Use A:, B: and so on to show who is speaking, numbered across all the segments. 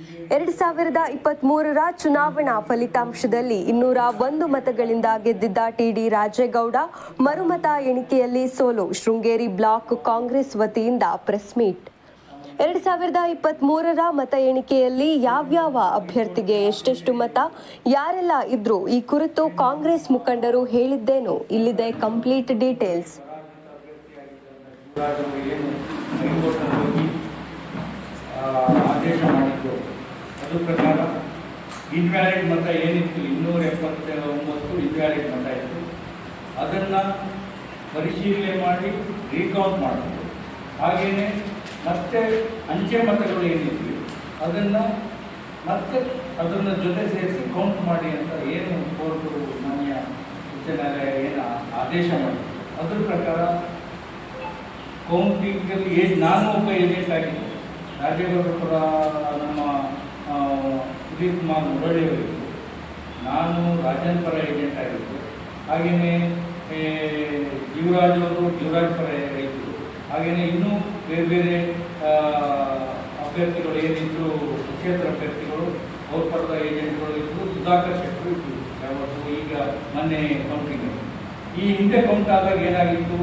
A: 2023ರ ಚುನಾವಣಾ ಫಲಿತಾಂಶದಲ್ಲಿ 201 ಮತಗಳಿಂದ ಗೆದ್ದಿದ್ದ ಟಿಡಿ ರಾಜೇಗೌಡ ಮರುಮತ ಎಣಿಕೆಯಲ್ಲಿ ಸೋಲು. ಶೃಂಗೇರಿ ಬ್ಲಾಕ್ ಕಾಂಗ್ರೆಸ್ ವತಿಯಿಂದ ಪ್ರೆಸ್ ಮೀಟ್. 2023ರ ಮತ ಎಣಿಕೆಯಲ್ಲಿ ಯಾವ್ಯಾವ ಅಭ್ಯರ್ಥಿಗೆ ಎಷ್ಟೆಷ್ಟು ಮತ, ಯಾರೆಲ್ಲ ಇದ್ರು, ಈ ಕುರಿತು ಕಾಂಗ್ರೆಸ್ ಮುಖಂಡರು ಹೇಳಿದ್ದೇನು, ಇಲ್ಲಿದೆ ಕಂಪ್ಲೀಟ್ ಡೀಟೇಲ್ಸ್.
B: ಆದೇಶ ಮಾಡಿದ್ದು ಅದು ಪ್ರಕಾರ ಇನ್ವ್ಯಾಲಿಡ್ ಮತ ಏನಿತ್ತು 279 ಇನ್ವ್ಯಾಲಿಡ್ ಮತ ಇತ್ತು. ಅದನ್ನು ಪರಿಶೀಲನೆ ಮಾಡಿ ರೀಕೌಂಟ್ ಮಾಡಬೇಕು. ಹಾಗೆಯೇ ಮತ್ತೆ ಅಂಚೆ ಮತಗಳು ಏನಿದ್ವಿ ಅದನ್ನು ಮತ್ತೆ ಅದನ್ನು ಜೊತೆ ಸೇರಿಸಿ ಕೌಂಟ್ ಮಾಡಿ ಅಂತ ಏನು ಕೋರ್ಟು ಮಾನ್ಯ ಉಚ್ಚ ನ್ಯಾಯಾಲಯ ಏನು ಆದೇಶ ಮಾಡಿದ್ರು ಅದ್ರ ಪ್ರಕಾರ ಕೌಂಟಿಂಗಲ್ಲಿ ನಾನು ಒಬ್ಬ ಏಜೆಂಟ್ ಆಗಿದ್ದೆ. ರಾಜೇಗೌಡರ ಪರ ನಮ್ಮ ಸುಧೀರ್ ಕುಮಾರ್ ಮುರಳಿಯವರಿದ್ದು, ನಾನು ರಾಜನ್ ಪರ ಏಜೆಂಟ್ ಆಗಿದ್ದು. ಹಾಗೆಯೇ ಜೀವರಾಜ್ ಅವರು ಜೀವರಾಜ್ ಪರ ಇದ್ದರು. ಹಾಗೆಯೇ ಇನ್ನೂ ಬೇರೆ ಬೇರೆ ಅಭ್ಯರ್ಥಿಗಳು ಏನಿದ್ರು, ಕ್ಷೇತ್ರ ಅಭ್ಯರ್ಥಿಗಳು ಅವ್ರ ಪರದ ಏಜೆಂಟ್ಗಳು ಇದ್ದರು. ಸುಧಾಕರ್ ಶೆಟ್ಟರು ಇದ್ದರು ಯಾವತ್ತು ಈಗ ಮೊನ್ನೆ ಕೌಂಟಿಂಗ್. ಈ ಹಿಂದೆ ಕೌಂಟ್ ಆದಾಗ ಏನಾಗಿತ್ತು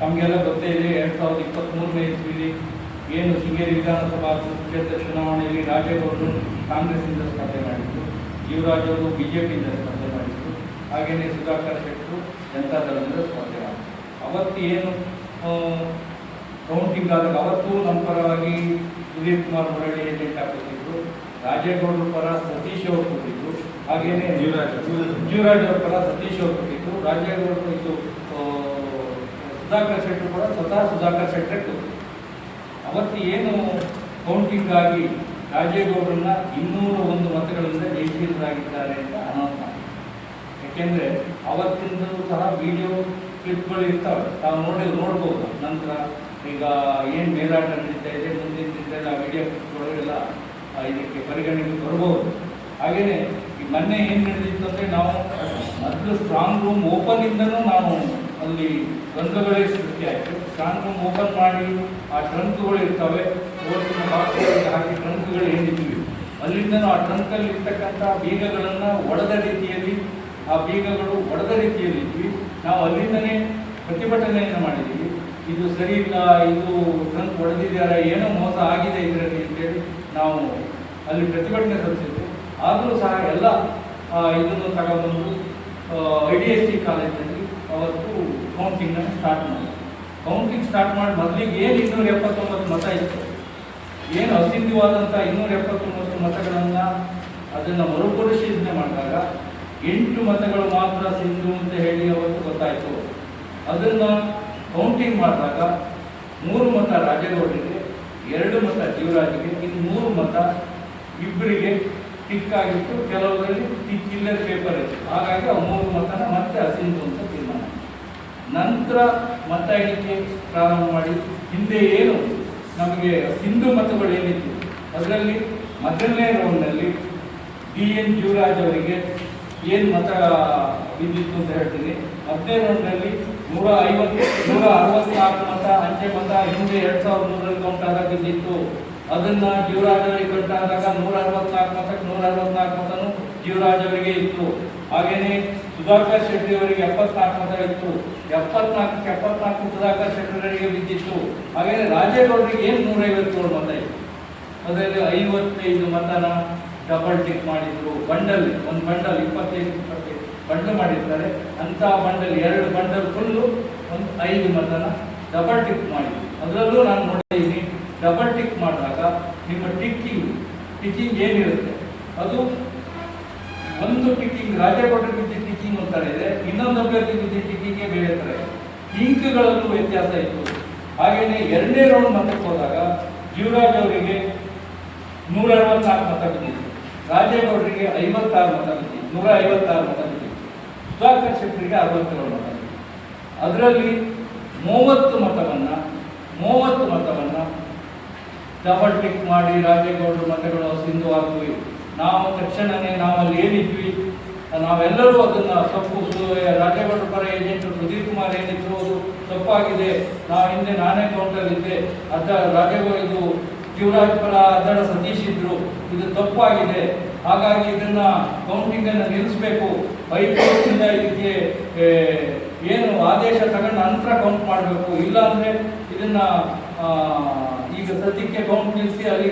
B: ತಮಗೆಲ್ಲ ಗೊತ್ತೇ ಇದೆ. 2023ನೇ ಇಸ್ವಿಲಿ ಏನು ಶೃಂಗೇರಿ ವಿಧಾನಸಭಾ ಕ್ಷೇತ್ರ ಚುನಾವಣೆಯಲ್ಲಿ ರಾಜೇಗೌಡರು ಕಾಂಗ್ರೆಸ್ಸಿಂದ ಸ್ಪರ್ಧೆ ಮಾಡಿದ್ದು, ಜೀವರಾಜ್ ಅವರು BJPಯಿಂದ ಸ್ಪರ್ಧೆ ಮಾಡಿದ್ದು, ಹಾಗೆಯೇ ಸುಧಾಕರ್ ಶೆಟ್ಟರು ಜನತಾದಳದಿಂದ ಸ್ಪರ್ಧೆ ಮಾಡಿದ್ರು. ಅವತ್ತು ಏನು ಕೌಂಟಿಂಗ್ ಆದಾಗ ಅವತ್ತು ನಮ್ಮ ಪರವಾಗಿ ಸುಧೀರ್ ಕುಮಾರ್ ಮುರಳಿ ಏಜೆಂಟ್ ಹಾಕೋತಿದ್ರು, ರಾಜೇಗೌಡರ ಪರ ಸತೀಶ್ ಅವರು ಕೊಟ್ಟಿದ್ರು, ಹಾಗೆಯೇ ಜೀವರಾಜ್ ಅವ್ರ ಪರ ಸತೀಶ್ ಅವರು ಕೊಟ್ಟಿದ್ರು. ರಾಜೇಗೌಡರು ಇದು ಸುಧಾಕರ್ ಶೆಟ್ಟರು ಕೂಡ ಸ್ವತಃ ಸುಧಾಕರ್ ಶೆಟ್ಟರೇ ಕೊಟ್ಟರು. ಅವತ್ತು ಏನು ಕೌಂಟಿಂಗ್ ಆಗಿ ರಾಜೇಗೌಡರನ್ನ 201 ಮತಗಳಿಂದ ಜಯಶೀಲರಾಗಿದ್ದಾರೆ ಅಂತ ಅನೌನ್ಸ್ ಮಾಡಿ. ಯಾಕೆಂದರೆ ಅವತ್ತಿಂದಲೂ ಸಹ ವಿಡಿಯೋ ಕ್ಲಿಪ್ಗಳು ಇರ್ತವೆ, ತಾವು ನೋಡ್ಬೋದು. ನಂತರ ಈಗ ಏನು ಮೇಲಾಟ ನಡೀತಾ ಇದೆ ಮುಂದಿನ ದಿನದಲ್ಲಿ ಆ ವಿಡಿಯೋ ಕ್ಲಿಪ್ಗಳೆಲ್ಲ ಇದಕ್ಕೆ ಪರಿಗಣನೆಗೆ ಬರ್ಬೋದು. ಹಾಗೆಯೇ ಈ ಮೊನ್ನೆ ಏನು ನಡೆದಿತ್ತು ಅಂದರೆ ನಾವು ಮೊದಲು ಸ್ಟ್ರಾಂಗ್ ರೂಮ್ ಓಪನಿಂದನೂ ನಾವು ಅಲ್ಲಿ ಟ್ರಂಕ್ಗಳೇ ಸೃಷ್ಟಿ ಆಯಿತು. ಸ್ಟ್ರಾಂಗ್ ರೂಮ್ ಓಪನ್ ಮಾಡಿ ಆ ಟ್ರಂಕ್ಗಳು ಇರ್ತವೆ, ಓಟಿನ ಬಾಕ್ಸ್ಗಳಿಗೆ ಹಾಕಿ ಟ್ರಂಕ್ಗಳು ಏನಿದ್ವಿ ಅಲ್ಲಿಂದನೂ ಆ ಟ್ರಂಕಲ್ಲಿ ಇರ್ತಕ್ಕಂಥ ಬೀಗಗಳನ್ನು ಒಡೆದ ರೀತಿಯಲ್ಲಿ ಇದ್ವಿ. ನಾವು ಅಲ್ಲಿಂದನೇ ಪ್ರತಿಭಟನೆಯನ್ನು ಮಾಡಿದ್ದೀವಿ. ಇದು ಸರಿ ಇಲ್ಲ, ಇದು ಟ್ರಂಕ್ ಒಡೆದಿದ್ದಾರೆ, ಏನೋ ಮೋಸ ಆಗಿದೆ ಇದರಲ್ಲಿ ಅಂತೇಳಿ ನಾವು ಅಲ್ಲಿ ಪ್ರತಿಭಟನೆ ಸಲ್ಲಿಸಿದ್ವಿ. ಆದರೂ ಸಹ ಎಲ್ಲ ಇದನ್ನು ತಗೊಂಡ್ಬಂದು IDST ಕಾಲೇಜಿನಲ್ಲಿ ಅವತ್ತು ಕೌಂಟಿಂಗನ್ನು ಸ್ಟಾರ್ಟ್ ಮಾಡಿದ್ರು. ಕೌಂಟಿಂಗ್ ಸ್ಟಾರ್ಟ್ ಮಾಡಿ ಮೊದಲಿಗೆ ಏನು 279 ಮತ ಇತ್ತು, ಏನು ಅಸಿಂಧುವಾದಂಥ 279 ಮತಗಳನ್ನು ಅದನ್ನು ಮರುಪರಿಶೀಲನೆ ಮಾಡಿದಾಗ 8 ಮತಗಳು ಮಾತ್ರ ಸಿಂಧು ಅಂತ ಹೇಳಿ ಅವತ್ತು ಗೊತ್ತಾಯಿತು. ಅದನ್ನು ಕೌಂಟಿಂಗ್ ಮಾಡಿದಾಗ 3 ಮತ ರಾಜೇಗೌಡರಿಗೆ, 2 ಮತ ಜೀವರಾಜ್ಗೆ, ಇನ್ನು 3 ಮತ ಇಬ್ಬರಿಗೆ ಟಿಕ್ ಆಗಿತ್ತು. ಕೆಲವರಲ್ಲಿ ಚಿಲ್ಲರ್ ಪೇಪರ್ ಇತ್ತು. ಹಾಗಾಗಿ ಆ 3 ಮತನ ಮತ್ತೆ ಅಸಿಂಧು ಅಂತ ತೀರ್ಮಾನ. ನಂತರ ಮತ ಎಣಿಕೆ ಪ್ರಾರಂಭ ಮಾಡಿ ಹಿಂದೆ ಏನು ನಮಗೆ ಸಿಂಧು ಮತಗಳು ಏನಿತ್ತು ಅದರಲ್ಲಿ ಮೊದಲನೇ ರೌಂಡ್ನಲ್ಲಿ DN ಜೀವರಾಜ್ ಅವರಿಗೆ ಏನು ಮತ ಬಿದ್ದಿತ್ತು ಅಂತ ಹೇಳ್ತೀನಿ. ಮೊದಲನೇ ರೌಂಡ್ನಲ್ಲಿ 164 ಮತ ಅಂಚೆ ಮತ ಹಿಂದೆ 2003ರಲ್ಲಿ ಕೌಂಟ್ ಆದಾಗ ಬಿದ್ದಿತ್ತು. ಅದನ್ನು ಜೀವರಾಜ್ ಅವರಿಗೆ ಕೌಂಟ್ ಆದಾಗ 164 ಮತಕ್ಕೆ 164 ಮತನೂ ಜೀವರಾಜ್ ಅವರಿಗೆ ಇತ್ತು. ಹಾಗೆಯೇ ಸುಧಾಕರ್ ಶೆಟ್ಟಿ ಅವರಿಗೆ 74 ಮತ ಇತ್ತು. 74ಕ್ಕೆ 74 ಸುಧಾಕರ್ ಶೆಟ್ಟರಿಗೆ ಬಿದ್ದಿತ್ತು. ಹಾಗೆಯೇ ರಾಜೇಗೌಡರಿಗೆ ಏನು 157 ಮತ ಇತ್ತು. ಅದರಲ್ಲಿ 55 ಮತನ ಡಬಲ್ ಟಿಕ್ ಮಾಡಿದ್ರು. ಬಂಡಲ್, ಒಂದು ಬಂಡಲ್ 25 ಬಂಡಲ್ ಮಾಡಿರ್ತಾರೆ, ಅಂಥ ಬಂಡಲ್ 2 ಬಂಡಲ್ ಫುಲ್ಲು ಒಂದು 5 ಮತನ ಡಬಲ್ ಟಿಕ್ ಮಾಡಿದ್ರು. ಅದರಲ್ಲೂ ನಾನು ನೋಡಿದ್ದೀನಿ, ಡಬಲ್ ಟಿಕ್ ಮಾಡಿದಾಗ ನಿಮ್ಮ ಟಿಕ್ಕಿಂಗ್ ಏನಿರುತ್ತೆ ಅದು ಒಂದು ಟಿಕ್ಕಿಂಗ್ ರಾಜೇಗೌಡರಿಗೆ ಬಿದ್ದ ಟಿಕ್ಕಿಂಗ್ ಒಂಥರ ಇದೆ, ಇನ್ನೊಂದು ಅಭ್ಯರ್ಥಿ ಬಿದ್ದ ಟಿಕ್ಕಿಂಗೇ ಬೇರೆ ಥರ ಇದೆ. ಇಂಕ್ಗಳಲ್ಲೂ ವ್ಯತ್ಯಾಸ ಇತ್ತು. ಹಾಗೆಯೇ 2ನೇ ರೌಂಡ್ ಮತಕ್ಕೆ ಹೋದಾಗ ಜೀವರಾಜ್ ಅವರಿಗೆ 164 ಮತ ಬಿದ್ದಿತ್ತು, ರಾಜೇಗೌಡರಿಗೆ 56 ಮತ ಬಿದ್ದಿತ್ತು, 156 ಮತ ಬಿದ್ದಿತ್ತು, ಸುಧಾಕರ್ ಶೆಟ್ಟರಿಗೆ 67 ಮತ ಬಿದ್ದಿತ್ತು. ಅದರಲ್ಲಿ 30 ಮತವನ್ನು ಡಬಲ್ ಟಿಕ್ ಮಾಡಿ ರಾಜೇಗೌಡರ ಮತಗಳು ಸಿಂಧುವಾಗುವೆ. ನಾವು ತಕ್ಷಣವೇ ನಾವಲ್ಲಿ ಏನಿದ್ವಿ ನಾವೆಲ್ಲರೂ ಅದನ್ನು ತಪ್ಪು, ರಾಜೇಗೌಡರ ಪರ ಏಜೆಂಟು ಸುಧೀರ್ ಕುಮಾರ್ ಏನಿದ್ರು ಅದು ತಪ್ಪಾಗಿದೆ, ನಾನೇ ಕೌಂಟರ್ ಇದ್ದೆ, ರಾಜೇಗೌಡ ಇದು ಶಿವರಾಜ್ ಪರ ಅದ್ದಡ ಸತೀಶ್ ಇದ್ರು, ಇದು ತಪ್ಪಾಗಿದೆ, ಹಾಗಾಗಿ ಇದನ್ನ ಕೌಂಟಿಂಗನ್ನು ನಿಲ್ಲಿಸಬೇಕು, ಹೈಕೋರ್ಟಿಂದ ಇದಕ್ಕೆ ಏನು ಆದೇಶ ತಗೊಂಡು ನಂತರ ಕೌಂಟ್ ಮಾಡಬೇಕು, ಇಲ್ಲಾಂದರೆ ಇದನ್ನ ಈಗ ಸದ್ಯಕ್ಕೆ ಕೌಂಟ್ ನಿಲ್ಲಿಸಿ ಅಲ್ಲಿ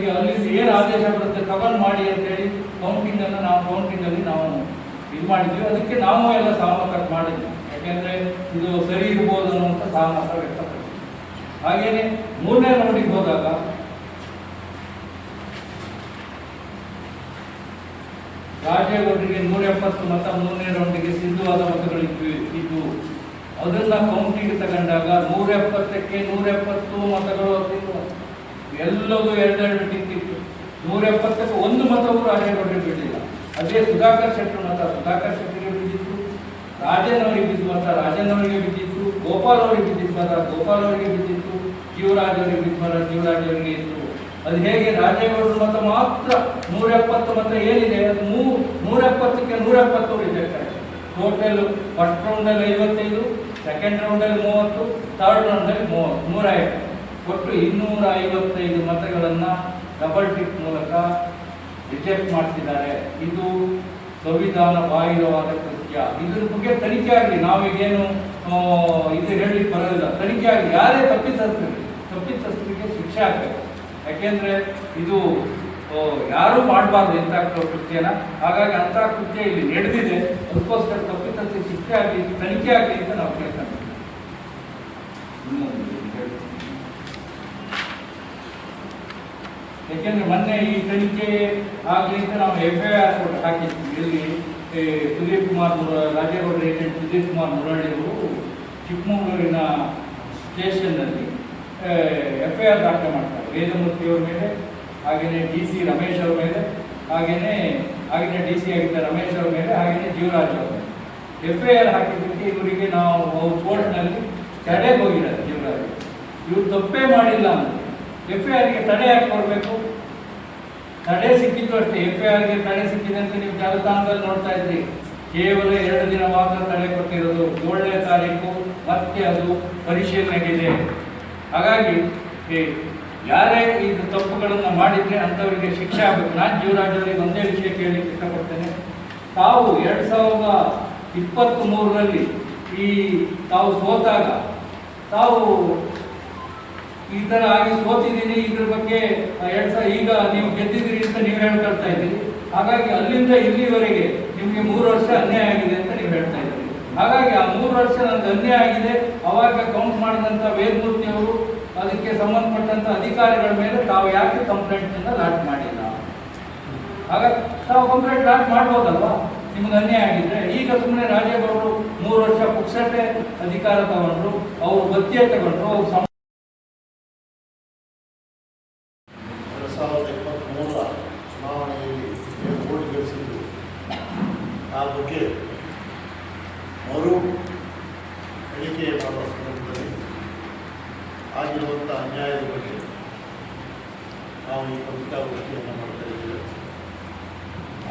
B: ಏನು ಆದೇಶ ಬರುತ್ತೆ ತಗೊಂಡು ಮಾಡಿ ಅಂತೇಳಿ ಕೌಂಟಿಂಗಲ್ಲಿ ನಾವು ಇದು ಮಾಡಿದ್ವಿ. ಅದಕ್ಕೆ ನಾವು ಎಲ್ಲ ಸಹಮತ ಮಾಡಿದ್ವಿ, ಯಾಕೆಂದರೆ ಇದು ಸರಿ ಇರ್ಬೋದು ಅನ್ನುವಂಥ ಸಹಮತ ವ್ಯಕ್ತಪಡಿಸಿದ್ವಿ. ಹಾಗೆಯೇ ಮೂರನೇ ರೌಂಡಿಗೆ ಹೋದಾಗ ರಾಜೇಗೌಡರಿಗೆ 170 ಮತ, ಮೂರನೇ ರೌಂಡಿಗೆ ಸಿದ್ಧವಾದ ಮತಗಳಿದ್ದು ಅದನ್ನ ಕೌಂಟಿಗೆ ತಗೊಂಡಾಗ 170ಕ್ಕೆ 170 ಮತಗಳು ಎಲ್ಲವೂ ಎರಡೆರಡು ನಿಂತಿತ್ತು. 170ಕ್ಕೆ ಒಂದು ಮತವೂ ರಾಜೇಗೌಡರಿಗೆ ಬಿಡಲಿಲ್ಲ. ಅದೇ ಸುಧಾಕರ್ ಶೆಟ್ಟರಿಗೆ ಬಿದ್ದಿತ್ತು, ರಾಜನ್ ಅವರಿಗೆ ಬಿದ್ದ ಮತ ರಾಜನ್ ಬಿದ್ದಿತ್ತು, ಗೋಪಾಲ್ ಅವರಿಗೆ ಬಿದ್ದಿದ್ದ ಮತ ಗೋಪಾಲ್ ಅವರಿಗೆ ಬಿದ್ದಿತ್ತು, ಜೀವರಾಜ್ ಅವರಿಗೆ ಬಿದ್ದ ಮತ ಜೀವರಾಜ್ ಅವರಿಗೆ ಇತ್ತು. ಅದು ಹೇಗೆ ರಾಜೇಗೌಡರ ಮತ ಮಾತ್ರ 170 ಮತ ಏನಿದೆ ಅದು 170ಕ್ಕೆ 170 ರಿಜೆಕ್ಟ್ ಆಗಿದೆ. ಟೋಟಲ್ ಫಸ್ಟ್ ರೌಂಡಲ್ಲಿ 55, ಸೆಕೆಂಡ್ ರೌಂಡಲ್ಲಿ 30, ಥರ್ಡ್ ರೌಂಡಲ್ಲಿ 150, ಒಟ್ಟು 255 ಮತಗಳನ್ನು ಡಬಲ್ ಟಿಕ್ ಮೂಲಕ ರಿಜೆಕ್ಟ್ ಮಾಡ್ತಿದ್ದಾರೆ. ಇದು ಸಂವಿಧಾನ ಬಾಹಿರವಾದ ಕೃತ್ಯ. ಇದ್ರ ಬಗ್ಗೆ ತನಿಖೆ ಆಗಲಿ, ನಾವೀಗೇನು ಇದು ಹೇಳಲಿಕ್ಕೆ ಬರೋದಿಲ್ಲ, ತನಿಖೆ ಆಗಲಿ. ಯಾರೇ ತಪ್ಪಿತಸ್ಥರಿಗೆ ಶಿಕ್ಷೆ ಆಗಬೇಕು. ಯಾಕೆಂದರೆ ಇದು ಯಾರೂ ಮಾಡಬಾರ್ದು ಇಂಥ ಕೃತ್ಯನ. ಹಾಗಾಗಿ ಅಂಥ ಕೃತ್ಯ ಇಲ್ಲಿ ನಡೆದಿದೆ, ಅದಕ್ಕೋಸ್ಕರ ತಪ್ಪಿತಸ್ಥರಿಗೆ ಶಿಕ್ಷೆ ಆಗಲಿ, ತನಿಖೆ ಆಗಲಿ ಅಂತ ನಾವು ಕೇಳ್ತೀವಿ. ಯಾಕೆಂದರೆ ಮೊನ್ನೆ ಈ ತನಿಖೆ ಆಗಲಿ ಅಂತ ನಾವು FIR ಹಾಕಿದ್ವಿ. ಇಲ್ಲಿ ರಾಜೇಗೌಡರ ಏಜೆಂಟ್ ಸುದೀಪ್ ಕುಮಾರ್ ಮುರಳಿ ಅವರು ಚಿಕ್ಕಮಗಳೂರಿನ ಸ್ಟೇಷನ್ನಲ್ಲಿ FIR ದಾಖಲೆ ಮಾಡ್ತಾರೆ. ವೇದಮೂರ್ತಿಯವ್ರ ಮೇಲೆ, ಹಾಗೆಯೇ DC ರಮೇಶ್ ಅವ್ರ ಮೇಲೆ, ಹಾಗೆಯೇ DC ಆಗಿದ್ದ ರಮೇಶ್ ಅವ್ರ ಮೇಲೆ, ಹಾಗೆಯೇ ಜೀವರಾಜ್ ಅವ್ರ ಮೇಲೆ FIR ಹಾಕಿದ್ದಕ್ಕೆ ಇವರಿಗೆ ನಾವು ಕೋರ್ಟ್ನಲ್ಲಿ ತಡೆಗೆ ಹೋಗಿದ್ದಾರೆ. ಜೀವರಾಜ್ ಇವ್ರು ತಪ್ಪೇ ಮಾಡಿಲ್ಲ ಅಂತ FIRಗೆ ತಡೆ ಯಾಕೆ ಕೊಡಬೇಕು? ತಡೆ ಸಿಕ್ಕಿದ್ದು ಅಷ್ಟೇ. FIRಗೆ ತಡೆ ಸಿಕ್ಕಿದೆ ಅಂತ ನೀವು ಜಾಲತಾಣದಲ್ಲಿ ನೋಡ್ತಾ ಇದ್ರಿ. ಕೇವಲ 2 ದಿನ ಮಾತ್ರ ತಡೆ ಕೊಟ್ಟಿರೋದು. 7ನೇ ತಾರೀಕು ಮತ್ತೆ ಅದು ಪರಿಶೀಲನೆಗಿದೆ. ಹಾಗಾಗಿ ಯಾರೇ ಇದು ತಪ್ಪುಗಳನ್ನು ಮಾಡಿದರೆ ಅಂಥವರಿಗೆ ಶಿಕ್ಷೆ ಆಗಬೇಕು. ನಾನು ಜೀವರಾಜ್ ಅವರಿಗೆ ಒಂದೇ ವಿಷಯ ಕೇಳಲಿಕ್ಕೆ ಇಷ್ಟಪಡ್ತೇನೆ. ತಾವು 2023ರಲ್ಲಿ ತಾವು ಸೋತಾಗ ತಾವು ಈ ಥರ ಆಗಿ ಸೋತಿದ್ದೀನಿ, ಇದ್ರ ಬಗ್ಗೆ ಈಗ ನೀವು ಗೆದ್ದಿದ್ದೀರಿ ಅಂತ ನೀವು ಹೇಳ್ಕೊಳ್ತಾ ಇದ್ದೀರಿ. ಹಾಗಾಗಿ ಅಲ್ಲಿಂದ ಇಲ್ಲಿವರೆಗೆ ನಿಮಗೆ 3 ವರ್ಷ ಅನ್ಯಾಯ ಆಗಿದೆ ಅಂತ ನೀವು ಹೇಳ್ತಾ ಇದ್ದೀರಿ. ಹಾಗಾಗಿ ಆ 3 ವರ್ಷ ನನಗೆ ಅನ್ಯಾಯ ಆಗಿದೆ, ಅವಾಗ ಕೌಂಟ್ ಮಾಡಿದಂಥ ವೇದಮೂರ್ತಿ ಅವರು ಅದಕ್ಕೆ ಸಂಬಂಧಪಟ್ಟಂಥ ಅಧಿಕಾರಿಗಳ ಮೇಲೆ ತಾವು ಯಾಕೆ ಕಂಪ್ಲೇಂಟನ್ನು ಲಾಟ್ ಮಾಡಿಲ್ಲ? ಹಾಗಾಗಿ ತಾವು ಕಂಪ್ಲೇಂಟ್ ಲಾಟ್ ಮಾಡ್ಬೋದಲ್ವಾ ನಿಮ್ಗೆ ಅನ್ಯಾಯ ಆಗಿದ್ರೆ? ಈಗ ಸುಮ್ಮನೆ ರಾಜೇಗೌಡರು 3 ವರ್ಷ ಪುಕ್ಸಟ್ಟೆ ಅಧಿಕಾರ ತಗೊಂಡ್ರು, ಅವರು ಬತ್ತಿಯ ತಗೊಂಡ್ರು, ಅವ್ರು
C: 2023 ಚುನಾವಣೆಯಲ್ಲಿ ಓಟ್ ಗಳಿಸಿದ್ದು ಆ ಬಗ್ಗೆ ಮರು ಎಣಿಕೆ ಮಾಡುವ ಸಂದರ್ಭದಲ್ಲಿ ಆಗಿರುವಂಥ ಅನ್ಯಾಯದ ಬಗ್ಗೆ ನಾವು ಈ ಪತ್ರಿಕಾಗೋಷ್ಠಿಯನ್ನು ಮಾಡ್ತಾ ಇದ್ದೇವೆ.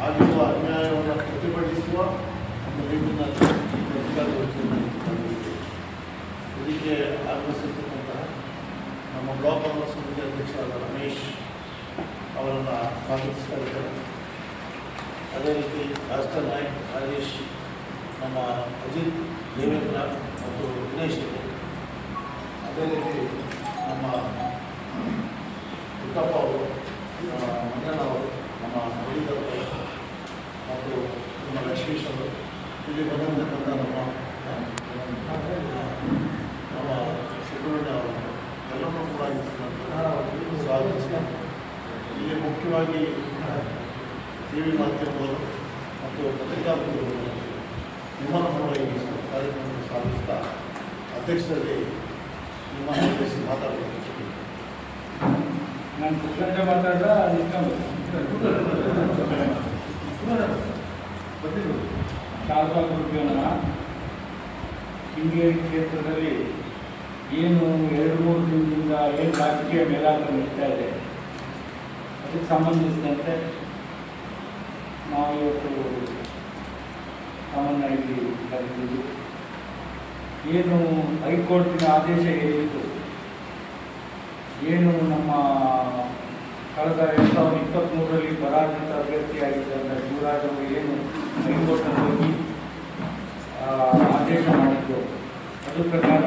C: ಆಗಿರುವ ಅನ್ಯಾಯವನ್ನು ಪ್ರತಿಭಟಿಸುವ ಒಂದು ನಿಟ್ಟಿನಲ್ಲಿ ಈ ಪತ್ರಿಕಾಗೋಷ್ಠಿಯನ್ನು ಇಟ್ಟುಕೊಂಡಿದ್ದೇವೆ. ಇದಕ್ಕೆ ಆಗಮಿಸಿರ್ತಕ್ಕಂತಹ ನಮ್ಮ ಬ್ಲಾಕ್ ಕಾಂಗ್ರೆಸ್ ಸಮಿತಿ ಅಧ್ಯಕ್ಷರಾದ ರಮೇಶ್ ಅವರನ್ನು ಸ್ವಾಗತಿಸ್ತಾ ಇದ್ದಾರೆ. ಅದೇ ರೀತಿ ಭಾಸ್ಕರ್ ನಾಯ್ಕ್, ರಾಜೇಶ್, ನಮ್ಮ ಅಜಿತ್, ದೇವೇಂದ್ರ ಮತ್ತು ದಿನೇಶ್ ಇದೆ. ಅದೇ ರೀತಿ ನಮ್ಮ ಪುಟ್ಟಪ್ಪ ಅವರು, ಮಂಜಣ್ಣ ಅವರು, ನಮ್ಮ ಮುರಳೀಧರ್ ಮತ್ತು ನಮ್ಮ ಲಕ್ಷ್ಮೀಶ್ ಅವರು, ಇಲ್ಲಿ ಬಂದಿರತಕ್ಕಂಥ ನಮ್ಮ ಸುಬ್ರಹ್ಮಣ್ಯ ಅವರು ಎಲ್ಲರೂ ಕೂಡ ಸ್ವಾಗತಿಸ್ತಾರೆ. ಇಲ್ಲಿ ಮುಖ್ಯವಾಗಿ TV ಮಾಧ್ಯಮದವರು ಮತ್ತು ಪತ್ರಿಕಾಗೋಷ್ಠಿಗಳು ನಿಮ್ಮನ್ನು ಪರವಾಗಿ ಕಾರ್ಯಕ್ರಮವನ್ನು ಸಾಧಿಸ್ತಾ ಅಧ್ಯಕ್ಷರಲ್ಲಿ ನಿಮ್ಮನ್ನು ಉದ್ದೇಶಿಸಿ ಮಾತಾಡಬೇಕು.
B: ನಾನು ಪುಕ್ಕಂಡೆ ಮಾತಾಡ್ದ ಶಾರದಾ ಗುರುಜನ ಶೃಂಗೇರಿ ಕ್ಷೇತ್ರದಲ್ಲಿ ಏನು 2-3 ದಿನದಿಂದ ಏನು ರಾಜಕೀಯ ಮೇಲಾಟ ನಡೀತಾ ಇದೆ, ಅದಕ್ಕೆ ಸಂಬಂಧಿಸಿದಂತೆ ನಾವು ಇವತ್ತು ಸಾಮಾನ್ಯವಾಗಿ ಕರೆದಿದ್ದು ಏನು ಹೈಕೋರ್ಟಿನ ಆದೇಶ ಏನಿತ್ತು, ಏನು ನಮ್ಮ ಕಳೆದ 2023ರಲ್ಲಿ ಬರ ಮಾಡಿದ್ದು. ಅದ್ರ ಪ್ರಕಾರ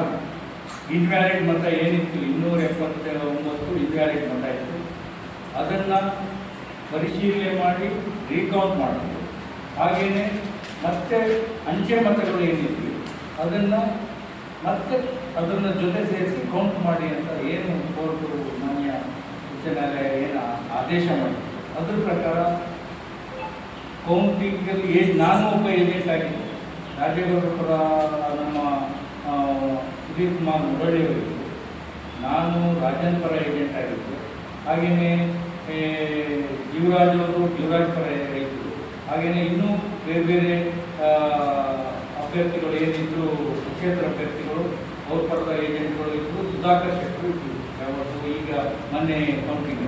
B: ಇನ್ವ್ಯಾಲಿಡ್ ಮತ ಏನಿತ್ತು 279 ಇನ್ವ್ಯಾಲಿಡ್ ಮತ ಇತ್ತು. ಅದನ್ನು ಪರಿಶೀಲನೆ ಮಾಡಿ ರೀಕೌಂಟ್ ಮಾಡೋದು. ಹಾಗೆಯೇ ಮತ್ತೆ ಅಂಚೆ ಮತಗಳು ಏನಿದ್ವಿ ಅದನ್ನು ಮತ್ತೆ ಅದನ್ನು ಜೊತೆ ಸೇರಿಸಿ ಕೌಂಟ್ ಮಾಡಿ ಅಂತ ಏನು ಕೋರ್ಟು ಮಾನ್ಯ ಉಚ್ಚ ನ್ಯಾಯಾಲಯ ಏನು ಆದೇಶ ಮಾಡಿತ್ತು ಅದ್ರ ಪ್ರಕಾರ ಕೌಂಟಿಂಗಲ್ಲಿ ನಾನು ಒಬ್ಬ ಏಜೆಂಟ್ ಆಗಿದ್ದೆ. ರಾಜೇಗೌಡರ ಪರ ನಮ್ಮ ಸುಧೀರ್ ಕುಮಾರ್ ಮುರಳಿಯವರಿದ್ದು, ನಾನು ರಾಜನ್ ಪರ ಏಜೆಂಟ್ ಆಗಿದ್ದೆ. ಹಾಗೆಯೇ ಜೀವರಾಜ್ ಅವರು ಜೀವರಾಜ್ ಪರ ಇದ್ದರು. ಹಾಗೆಯೇ ಇನ್ನೂ ಬೇರೆ ಬೇರೆ ಅಭ್ಯರ್ಥಿಗಳು ಏನಿದ್ರು ಕ್ಷೇತ್ರ ಅಭ್ಯರ್ಥಿಗಳು ಅವ್ರ ಪರದ ಏಜೆಂಟ್ಗಳು ಇದ್ದರು. ಸುಧಾಕರ್ ಶೆಟ್ಟರು ಇದ್ದರು. ಯಾವತ್ತು ಈಗ ಮೊನ್ನೆ ಕೌಂಟಿಂಗ್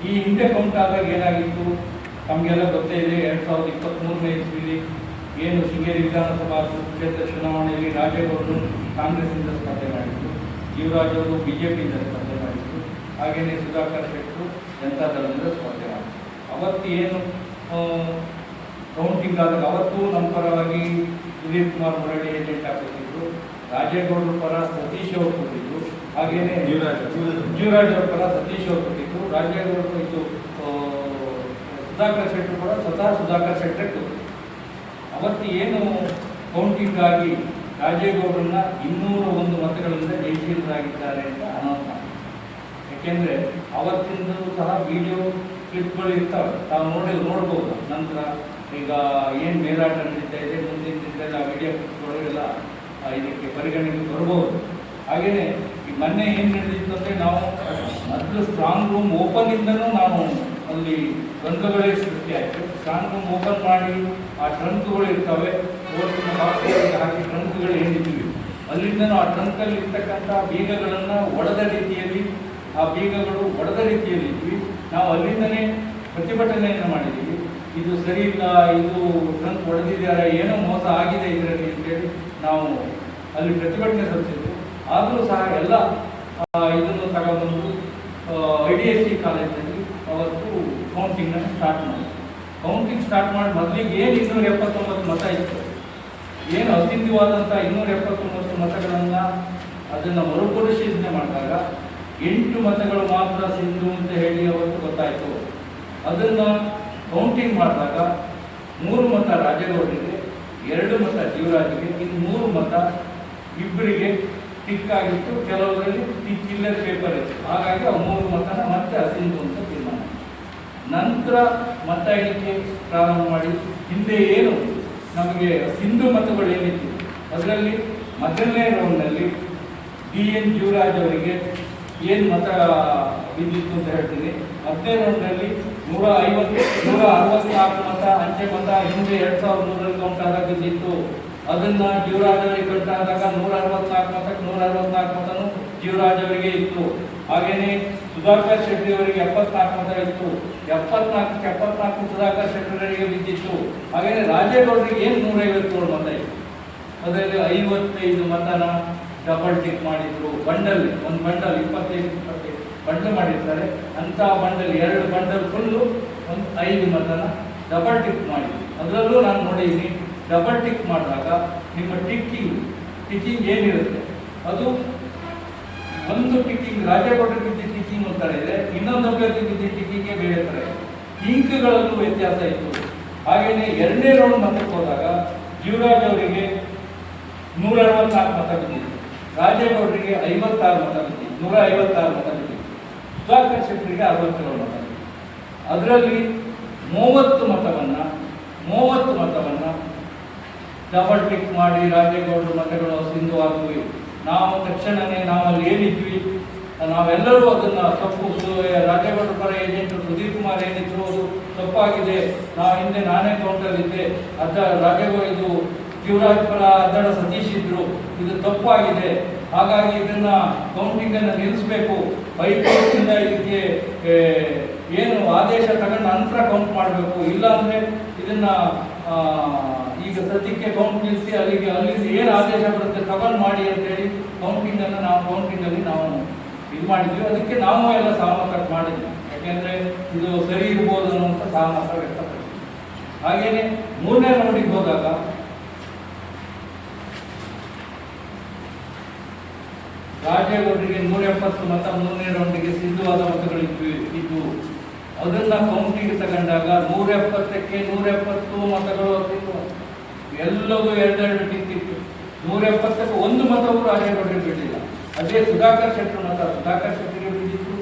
B: ಈ ಹಿಂದೆ ಕೌಂಟ್ ಆದಾಗ ಏನಾಗಿತ್ತು ತಮಗೆಲ್ಲ ಗೊತ್ತೇ ಇದೆ. 2023ನೇ ಇಸ್ವಿಲಿ ಏನು ಶೃಂಗೇರಿ ವಿಧಾನಸಭಾ ಕ್ಷೇತ್ರ ಚುನಾವಣೆಯಲ್ಲಿ ರಾಜೇಗೌಡರು ಕಾಂಗ್ರೆಸ್ಸಿಂದ ಸ್ಪರ್ಧೆ ಮಾಡಿದ್ರು, ಜೀವರಾಜ್ ಅವರು BJPಯಿಂದ ಸ್ಪರ್ಧೆ ಮಾಡಿದ್ರು, ಹಾಗೆಯೇ ಸುಧಾಕರ್ ಶೆಟ್ಟರು ಜನತಾದಳದಿಂದ ಸ್ಪರ್ಧೆ ಮಾಡಿದ್ರು. ಅವತ್ತು ಏನು ಕೌಂಟಿಂಗ್ ಆದಾಗ ಅವತ್ತು ನಮ್ಮ ಪರವಾಗಿ ಸುಧೀರ್ ಕುಮಾರ್ ಮುರಳಿ ಏಜೆಂಟ್ ಹಾಕಿದ್ರು, ರಾಜೇಗೌಡರ ಪರ ಸತೀಶ್ ಅವರು ಕೊಟ್ಟಿದ್ರು, ಹಾಗೆಯೇ ಜೀವರಾಜ್ ಅವ್ರ ಪರ ಸತೀಶ್ ಅವರು ಕೊಟ್ಟಿದ್ರು, ರಾಜೇಗೌಡರು ಇದು ಸುಧಾಕರ್ ಶೆಟ್ಟರು ಕೂಡ ಸ್ವತಃ ಸುಧಾಕರ್ ಶೆಟ್ಟರೆ ಕೊಟ್ಟಿದ್ರು. ಅವತ್ತು ಏನು ಕೌಂಟಿಂಗ್ ಆಗಿ ರಾಜೇಗೌಡರನ್ನ 201 ಮತಗಳಿಂದ ಜಯಶೀಲರಾಗಿದ್ದಾರೆ ಅಂತ ಅನೌನ್ಸ್ ಮಾಡಿ. ಯಾಕೆಂದರೆ ಅವತ್ತಿಂದು ಸಹ ವಿಡಿಯೋ ಕ್ಲಿಪ್ಗಳು ಇರ್ತವೆ, ತಾವು ನೋಡ್ಬೋದು. ನಂತರ ಈಗ ಏನು ಮೇಲಾಟ ನಡೀತಾ ಇದೆ ಮುಂದಿನ ದಿನದಲ್ಲಿ ಆ ವಿಡಿಯೋ ಕ್ಲಿಪ್ಗಳು ಇದಕ್ಕೆ ಪರಿಗಣನೆಗೆ ಬರ್ಬೋದು. ಹಾಗೆಯೇ ಈ ಮೊನ್ನೆ ಏನು ನಡೆದಿತ್ತು ಅಂದರೆ ನಾವು ಮೊದಲು ಸ್ಟ್ರಾಂಗ್ ರೂಮ್ ಓಪನಿಂದನೂ ನಾವು ಅಲ್ಲಿ ಟ್ರಂಕ್ಗಳೇ ಸೃಷ್ಟಿ ಆಯಿತು. ಸ್ಟ್ರಾಂಗ್ ರೂಮ್ ಓಪನ್ ಮಾಡಿ ಆ ಟ್ರಂಕ್ಗಳು ಇರ್ತವೆ, ಓಟಿನ ಬಾಕ್ಸ್ಗಳಿಗೆ ಹಾಕಿ ಟ್ರಂಕ್ಗಳು ಏನಿದ್ದೀವಿ ಅಲ್ಲಿಂದನೂ ಆ ಟ್ರಂಕಲ್ಲಿ ಇರ್ತಕ್ಕಂಥ ಬೀಗಗಳನ್ನು ಒಡೆದ ರೀತಿಯಲ್ಲಿ ಇದ್ವಿ. ನಾವು ಅಲ್ಲಿಂದನೇ ಪ್ರತಿಭಟನೆಯನ್ನು ಮಾಡಿದ್ದೀವಿ. ಇದು ಸರಿ ಇಲ್ಲ, ಇದು ಟ್ರಂಕ್ ಹೊಡೆದಿದ್ದಾರೆ, ಏನೋ ಮೋಸ ಆಗಿದೆ ಇದರಲ್ಲಿ ಅಂತೇಳಿ ನಾವು ಅಲ್ಲಿ ಪ್ರತಿಭಟನೆ ಸಲ್ಲಿಸಿದ್ವಿ. ಆದರೂ ಸಹ ಎಲ್ಲ ಇದನ್ನು ತಗೊಂಡ್ಬಂದು IDSC ಕಾಲೇಜಿನಲ್ಲಿ ಅವತ್ತು ಕೌಂಟಿಂಗನ್ನು ಸ್ಟಾರ್ಟ್ ಮಾಡಿದ್ವಿ. ಕೌಂಟಿಂಗ್ ಸ್ಟಾರ್ಟ್ ಮಾಡಿ ಮೊದಲಿಗೆ ಏನು 279 ಮತ ಇತ್ತು, ಏನು ಅಸಿಂಧುವಾದಂಥ 279 ಮತಗಳನ್ನು ಅದನ್ನು ಮರುಪರಿಶೀಲನೆ ಮಾಡಿದಾಗ 8 ಮತಗಳು ಮಾತ್ರ ಸಿಂಧು ಅಂತ ಹೇಳಿ ಅವತ್ತು ಗೊತ್ತಾಯಿತು. ಅದನ್ನು ಕೌಂಟಿಂಗ್ ಮಾಡಿದಾಗ 3 ಮತ ರಾಜೇಗೌಡರಿಗೆ, 2 ಮತ ಜೀವರಾಜ್ಗೆ, ಇನ್ನು 3 ಮತ ಇಬ್ಬರಿಗೆ ಟಿಕ್ ಆಗಿತ್ತು. ಕೆಲವರಲ್ಲಿ ಟಿಕ್ ಇಲ್ಲದ ಪೇಪರ್ ಇತ್ತು. ಹಾಗಾಗಿ ಆ 3 ಮತನ ಮತ್ತೆ ಅಸಿಂಧು ಅಂತ ತೀರ್ಮಾನ. ನಂತರ ಮತ ಎಣಿಕೆ ಪ್ರಾರಂಭ ಮಾಡಿ ಹಿಂದೆ ಏನು ನಮಗೆ ಸಿಂಧು ಮತಗಳು ಏನಿತ್ತು ಅದರಲ್ಲಿ ಮೊದಲನೇ ರೌಂಡ್ನಲ್ಲಿ DN ಜೀವರಾಜ್ ಅವರಿಗೆ ಏನು ಮತ ಬಿದ್ದಿತ್ತು ಅಂತ ಹೇಳ್ತೀನಿ. 10ನೇ ರೌಂಡ್ನಲ್ಲಿ 164 ಮತ ಅಂಚೆ ಮತ ಹಿಂದೆ 2003ರಲ್ಲಿ ಕೌಂಟ್ ಆದಾಗ ಬಿದ್ದಿತ್ತು. ಅದನ್ನು ಜೀವರಾಜ್ ಅವರಿಗೆ ಕೌಂಟ್ ಆದಾಗ 164 ಮತಕ್ಕೆ 164 ಮತನೂ ಜೀವರಾಜ್ ಅವರಿಗೆ ಇತ್ತು. ಹಾಗೆಯೇ ಸುಧಾಕರ್ ಶೆಟ್ಟಿ ಅವರಿಗೆ 74 ಮತ ಇತ್ತು. 74 ಸುಧಾಕರ್ ಶೆಟ್ಟರಿಗೆ ಬಿದ್ದಿತ್ತು. ಹಾಗೆಯೇ ರಾಜೇಗೌಡರಿಗೆ ಏನು 157 ಮತ ಇತ್ತು. ಅದರಲ್ಲಿ 55 ಮತನ ಡಬಲ್ ಟಿಕ್ ಮಾಡಿದ್ರು. ಒಂದು ಬಂಡಲ್ 25 ಬಂಡಲ್ ಮಾಡಿರ್ತಾರೆ, ಅಂಥ ಬಂಡಲ್ 2 ಬಂಡಲ್ ಫುಲ್ಲು ಒಂದು 5 ಮತನ ಡಬಲ್ ಟಿಕ್ ಮಾಡಿದ್ರು. ಅದರಲ್ಲೂ ನಾನು ನೋಡಿದ್ದೀನಿ, ಡಬಲ್ ಟಿಕ್ ಮಾಡಿದಾಗ ನಿಮ್ಮ ಟಿಕ್ಕಿಂಗ್ ಏನಿರುತ್ತೆ ಅದು ಒಂದು ಟಿಕ್ಕಿಂಗ್ ರಾಜೇಗೌಡರಿಗೆ ಬಿದ್ದ ಟಿಕ್ಕಿಂಗ್ ಒಂಥರ ಇದೆ, ಇನ್ನೊಂದು ಅಭ್ಯರ್ಥಿ ಬಿದ್ದ ಟಿಕ್ಕಿಂಗ್ಗೆ ಬೇರೆ ಥರ ಇದೆ. ಇಂಕ್ಗಳಲ್ಲೂ ವ್ಯತ್ಯಾಸ ಇತ್ತು. ಹಾಗೆಯೇ 2ನೇ ರೌಂಡ್ ಮತಕ್ಕೆ ಹೋದಾಗ ಜೀವರಾಜ್ ಅವರಿಗೆ 164 ಮತ ಬಿದ್ದಿತ್ತು, ರಾಜೇಗೌಡರಿಗೆ 56 ಮತ ಬಿದ್ದಿತ್ತು, 156 ಮತ ಬಿದ್ದಿತ್ತು, ಸುಧಾಕರ್ ಶೆಟ್ಟರಿಗೆ 67 ಮತ ಬಿದ್ದಿತ್ತು. ಅದರಲ್ಲಿ 30 ಮತವನ್ನು ಡಬಲ್ ಟಿಕ್ ಮಾಡಿ ರಾಜೇಗೌಡರ ಮತಗಳು ಸಿಂಧುವಾಗುವೆ. ನಾವು ತಕ್ಷಣವೇ ನಾವಲ್ಲಿ ಏನಿದ್ವಿ ನಾವೆಲ್ಲರೂ ಅದನ್ನು ತಪ್ಪು, ರಾಜೇಗೌಡರ ಪರ ಏಜೆಂಟ್ ಸುಧೀರ್ ಕುಮಾರ್ ಏನಿದ್ರು ಅದು ತಪ್ಪಾಗಿದೆ, ನಾನೇ ಕೌಂಟಲ್ಲಿದ್ದೆ, ಇದು ಜೀವರಾಜ್ ಪರ ಅದ್ದಡ ಸತೀಶ್ ಇದ್ರು, ಇದು ತಪ್ಪಾಗಿದೆ, ಹಾಗಾಗಿ ಇದನ್ನು ಕೌಂಟಿಂಗನ್ನು ನಿಲ್ಲಿಸಬೇಕು, ಹೈಕೋರ್ಟಿಂದ ಇದಕ್ಕೆ ಏನು ಆದೇಶ ತಗೊಂಡು ನಂತರ ಕೌಂಟ್ ಮಾಡಬೇಕು, ಇಲ್ಲಾಂದರೆ ಇದನ್ನು ಈಗ ಸದ್ಯಕ್ಕೆ ಕೌಂಟ್ ನಿಲ್ಲಿಸಿ ಅಲ್ಲಿಂದ ಏನು ಆದೇಶ ಬರುತ್ತೆ ತಗೊಂಡು ಮಾಡಿ ಅಂತೇಳಿ ಕೌಂಟಿಂಗಲ್ಲಿ ನಾವು ಇದು ಮಾಡಿದ್ವಿ. ಅದಕ್ಕೆ ನಾವು ಎಲ್ಲ ಸಹಮತ ಮಾಡಿದ್ವಿ. ಯಾಕೆಂದರೆ ಇದು ಸರಿ ಇರ್ಬೋದು ಅನ್ನುವಂಥ ಸಹಮತ ವ್ಯಕ್ತಪಡಿಸಿದ್ವಿ. ಹಾಗೆಯೇ 3ನೇ ರೌಂಡಿಗೆ ಹೋದಾಗ ರಾಜೇಗೌಡರಿಗೆ 170 ಮತ, 3ನೇ ರೌಂಡಿಗೆ ಸಿಂಧುವಾದ ಮತಗಳಿದ್ದು ಅದನ್ನ ಕೌಂಟಿಗೆ ತಗೊಂಡಾಗ 170ಕ್ಕೆ 170 ಮತಗಳು ಎಲ್ಲವೂ ಎರಡೆರಡು ನಿಂತಿತ್ತು. 170ಕ್ಕೆ ಒಂದು ಮತವು ರಾಜೇಗೌಡರಿಗೆ ಬಿಡಲಿಲ್ಲ. ಅದೇ ಸುಧಾಕರ್ ಶೆಟ್ಟರ್ ಮತ ಸುಧಾಕರ್ ಶೆಟ್ಟರಿಗೆ ಬಿದ್ದಿತ್ತು,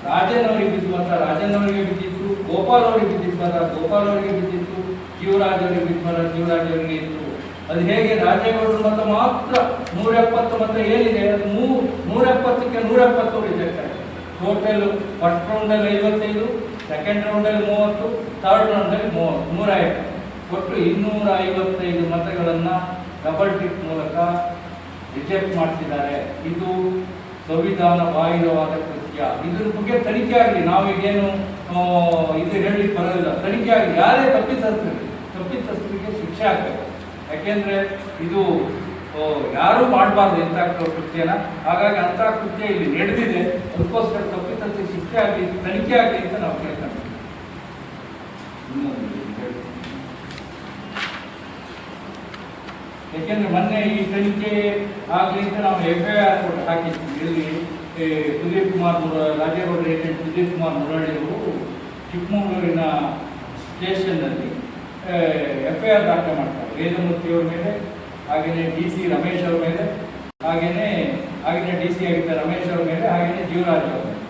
B: ರಾಜನ್ ಅವರಿಗೆ ಬಿದ್ದ ಮತ ರಾಜನ್ ಅವರಿಗೆ ಬಿದ್ದಿತ್ತು, ಗೋಪಾಲ್ ಅವರಿಗೆ ಬಿದ್ದಿದ್ದ ಮತ ಗೋಪಾಲ್ ಅವರಿಗೆ ಬಿದ್ದಿತ್ತು, ಜೀವರಾಜ್ ಅವರಿಗೆ ಬಿದ್ದ ಮತ ಜೀವರಾಜ್ ಅವರಿಗೆ ಇತ್ತು. ಅದು ಹೇಗೆ ರಾಜೇಗೌಡರ ಮತ ಮಾತ್ರ 170 ಮತ ಏನಿದೆ ಅದು 170ಕ್ಕೆ 170 ರಿಜೆಕ್ಟ್ ಆಗಿದೆ. ಟೋಟಲ್ ಫಸ್ಟ್ ರೌಂಡಲ್ಲಿ 55, ಸೆಕೆಂಡ್ ರೌಂಡಲ್ಲಿ 30, ಥರ್ಡ್ ರೌಂಡಲ್ಲಿ 150, ಒಟ್ಟು 255 ಮತಗಳನ್ನು ಡಬಲ್ ಟಿಕ್ ಮೂಲಕ ರಿಜೆಕ್ಟ್ ಮಾಡ್ತಿದ್ದಾರೆ. ಇದು ಸಂವಿಧಾನ ಬಾಹಿರವಾದ ಕೃತ್ಯ. ಇದ್ರ ಬಗ್ಗೆ ತನಿಖೆ ಆಗಲಿ. ನಾವೀಗೇನು ಇದು ಹೇಳಲಿಕ್ಕೆ ಬರೋದಿಲ್ಲ. ತನಿಖೆ ಆಗಲಿ. ಯಾರೇ ತಪ್ಪಿತಸ್ಥರಿಗೆ ಶಿಕ್ಷೆ ಆಗಬೇಕು. ಯಾಕೆಂದರೆ ಇದು ಯಾರೂ ಮಾಡಬಾರ್ದು ಇಂಥ ಕೃತ್ಯನ. ಹಾಗಾಗಿ ಅಂಥ ಕೃತ್ಯ ಇಲ್ಲಿ ನಡೆದಿದೆ. ಅದಕ್ಕೋಸ್ಕರ ತಪ್ಪಿತಸ್ಥರಿಗೆ ಶಿಕ್ಷೆ ಆಗಲಿ, ತನಿಖೆ ಆಗಲಿ ಅಂತ ನಾವು ಕೇಳ್ಕೊಂಡ್ವಿ. ಯಾಕೆಂದರೆ ಮೊನ್ನೆ ಈ ತನಿಖೆ ಆಗಲಿ ಅಂತ ನಾವು FIR ಹಾಕಿದ್ವಿ. ಇಲ್ಲಿ ಸುದೀಪ್ ಕುಮಾರ್ ರಾಜೇಗೌಡರ ಏಜೆಂಟ್ ಸುದೀಪ್ ಕುಮಾರ್ ಮುರಳಿಯವರು ಚಿಕ್ಕಮಗಳೂರಿನ ಸ್ಟೇಷನ್ನಲ್ಲಿ FIR ದಾಖಲೆ ಮಾಡ್ತಾರೆ. ವೇದಮೂರ್ತಿಯವ್ರ ಮೇಲೆ, ಹಾಗೆಯೇ DC ರಮೇಶ್ ಅವ್ರ ಮೇಲೆ, ಹಾಗೆಯೇ DC ಆಗಿದ್ದ ರಮೇಶ್ ಅವ್ರ ಮೇಲೆ, ಹಾಗೆಯೇ ಜೀವರಾಜ್ ಅವ್ರ ಮೇಲೆ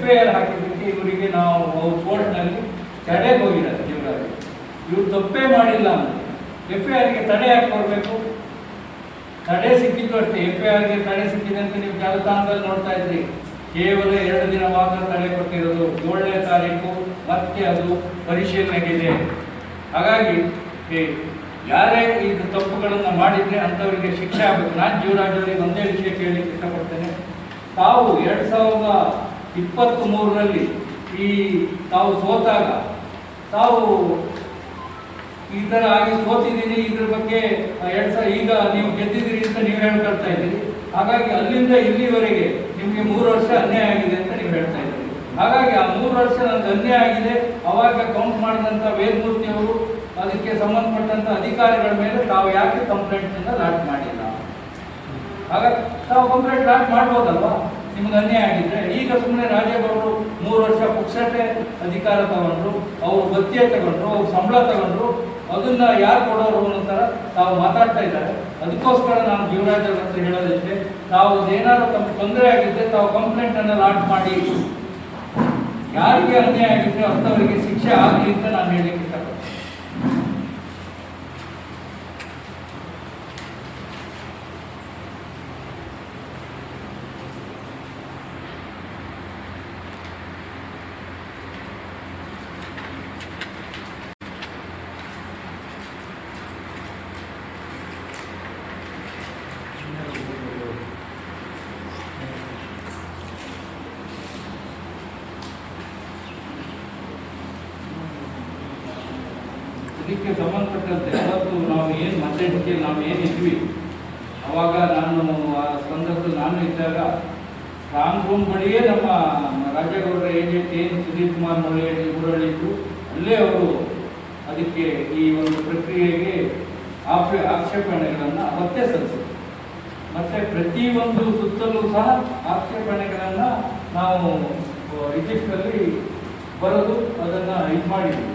B: FIR ಹಾಕಿದ್ದಕ್ಕೆ ಇವರಿಗೆ ನಾವು ಕೋರ್ಟ್ನಲ್ಲಿ ತಡೆಗೆ ಹೋಗಿದ್ದಾರೆ. ಜೀವರಾಜ್ ಇವರು ತಪ್ಪೇ ಮಾಡಿಲ್ಲ ಅಂತ FIRಗೆ ತಡೆ ಯಾಕೆ ಕೊಡಬೇಕು? ತಡೆ ಸಿಕ್ಕಿದ್ದು ಅಷ್ಟೇ. FIRಗೆ ತಡೆ ಸಿಕ್ಕಿದೆ ಅಂತ ನೀವು ಜಾಲತಾಣದಲ್ಲಿ ನೋಡ್ತಾ ಇದ್ರಿ. ಕೇವಲ 2 ದಿನ ಮಾತ್ರ ತಡೆ ಕೊಟ್ಟಿರೋದು. 7ನೇ ತಾರೀಕು ಮತ್ತೆ ಅದು ಪರಿಶೀಲನೆಗಿದೆ. ಹಾಗಾಗಿ ಯಾರೇ ಇದು ತಪ್ಪುಗಳನ್ನು ಮಾಡಿದರೆ ಅಂಥವರಿಗೆ ಶಿಕ್ಷೆ ಆಗಬೇಕು. ನಾನು ಜೀವರಾಜ್ ಅವರಿಗೆ ಒಂದೇ ವಿಷಯ ಕೇಳಲಿಕ್ಕೆ ಇಷ್ಟಪಡ್ತೇನೆ. ತಾವು 2023ರಲ್ಲಿ ತಾವು ಸೋತಾಗ ತಾವು ಈ ಥರ ಆಗಿ ಸೋತಿದ್ದೀನಿ, ಇದ್ರ ಬಗ್ಗೆ ಈಗ ನೀವು ಗೆದ್ದಿದ್ದೀರಿ ಅಂತ ನೀವು ಹೇಳ್ಕೊಳ್ತಾ ಇದ್ದೀರಿ. ಹಾಗಾಗಿ ಅಲ್ಲಿಂದ ಇಲ್ಲಿವರೆಗೆ ನಿಮಗೆ 3 ವರ್ಷ ಅನ್ಯಾಯ ಆಗಿದೆ ಅಂತ ನೀವು ಹೇಳ್ತಾ ಇದ್ದೀರಿ. ಹಾಗಾಗಿ ಆ 3 ವರ್ಷ ನನಗೆ ಅನ್ಯಾಯ ಆಗಿದೆ. ಅವಾಗ ಕೌಂಟ್ ಮಾಡಿದಂಥ ವೇದಮೂರ್ತಿ ಅವರು ಅದಕ್ಕೆ ಸಂಬಂಧಪಟ್ಟಂಥ ಅಧಿಕಾರಿಗಳ ಮೇಲೆ ತಾವು ಯಾಕೆ ಕಂಪ್ಲೇಂಟನ್ನು ಲಾಟ್ ಮಾಡಿಲ್ಲ? ಹಾಗಾಗಿ ತಾವು ಕಂಪ್ಲೇಂಟ್ ಲಾಟ್ ಮಾಡ್ಬೋದಲ್ವಾ ನಿಮ್ಗೆ ಅನ್ಯಾಯ ಆಗಿದ್ರೆ? ಈಗ ಸುಮ್ಮನೆ ರಾಜೇಗೌಡರು 3 ವರ್ಷ ಪುಕ್ಷಟೆ ಅಧಿಕಾರ ತಗೊಂಡ್ರು, ಅವರು ಭತ್ಯೆ ತಗೊಂಡ್ರು, ಅವ್ರು ಸಂಬಳ ತಗೊಂಡ್ರು, ಅದನ್ನ ಯಾರು ಕೊಡೋರು ಅನ್ನೋ ಥರ ತಾವು ಮಾತಾಡ್ತಾ ಇದ್ದಾರೆ. ಅದಕ್ಕೋಸ್ಕರ ನಾನು ಜೀವರಾಜ್ ಅವ್ರ ಹತ್ರ ಹೇಳೋದಷ್ಟೇ, ತಾವು ಏನಾದರೂ ತಮ್ಮ ತೊಂದರೆ ಆಗಿದ್ದರೆ ತಾವು ಕಂಪ್ಲೇಂಟನ್ನು ಲಾಟ್ ಮಾಡಿ. ಯಾರಿಗೆ ಅನ್ಯಾಯ ಆಗಿದ್ರೆ ಅಂಥವರಿಗೆ ಶಿಕ್ಷೆ ಆಗಲಿ ಅಂತ ನಾನು ಹೇಳಲಿಕ್ಕೆ ಇಷ್ಟಪಡ್ತೀನಿ. ಇದಕ್ಕೆ ಸಂಬಂಧಪಟ್ಟಂತೆ ಅವತ್ತು ನಾವು ಏನು ಮತಗಟ್ಟೆಯಲ್ಲಿ ನಾವು ಏನಿದ್ವಿ, ಅವಾಗ ನಾನು ಆ ಸಂದರ್ಭದಲ್ಲಿ ನಾನು ಇದ್ದಾಗ ರಾಂಗ್ ರೂಮ್ ಬಳಿಯೇ ನಮ್ಮ ರಾಜೇಗೌಡರ ಏಜೆಂಟ್ ಏನು ಸುದೀಪ್ ಕುಮಾರ್ ಮುರಳಿದ್ರು, ಅಲ್ಲೇ ಅವರು ಅದಕ್ಕೆ ಈ ಒಂದು ಪ್ರಕ್ರಿಯೆಗೆ ಆಕ್ಷೇಪಣೆಗಳನ್ನು ಅವತ್ತೇ ಸಲ್ಲಿಸಿದ್ರು. ಮತ್ತು ಪ್ರತಿಯೊಂದು ಸುತ್ತಲೂ ಸಹ ಆಕ್ಷೇಪಣೆಗಳನ್ನು ನಾವು ರಿಜಿಸ್ಟ್ರಲ್ಲಿ ಬರೆದು ಅದನ್ನು ಇದು ಮಾಡಿದ್ವಿ.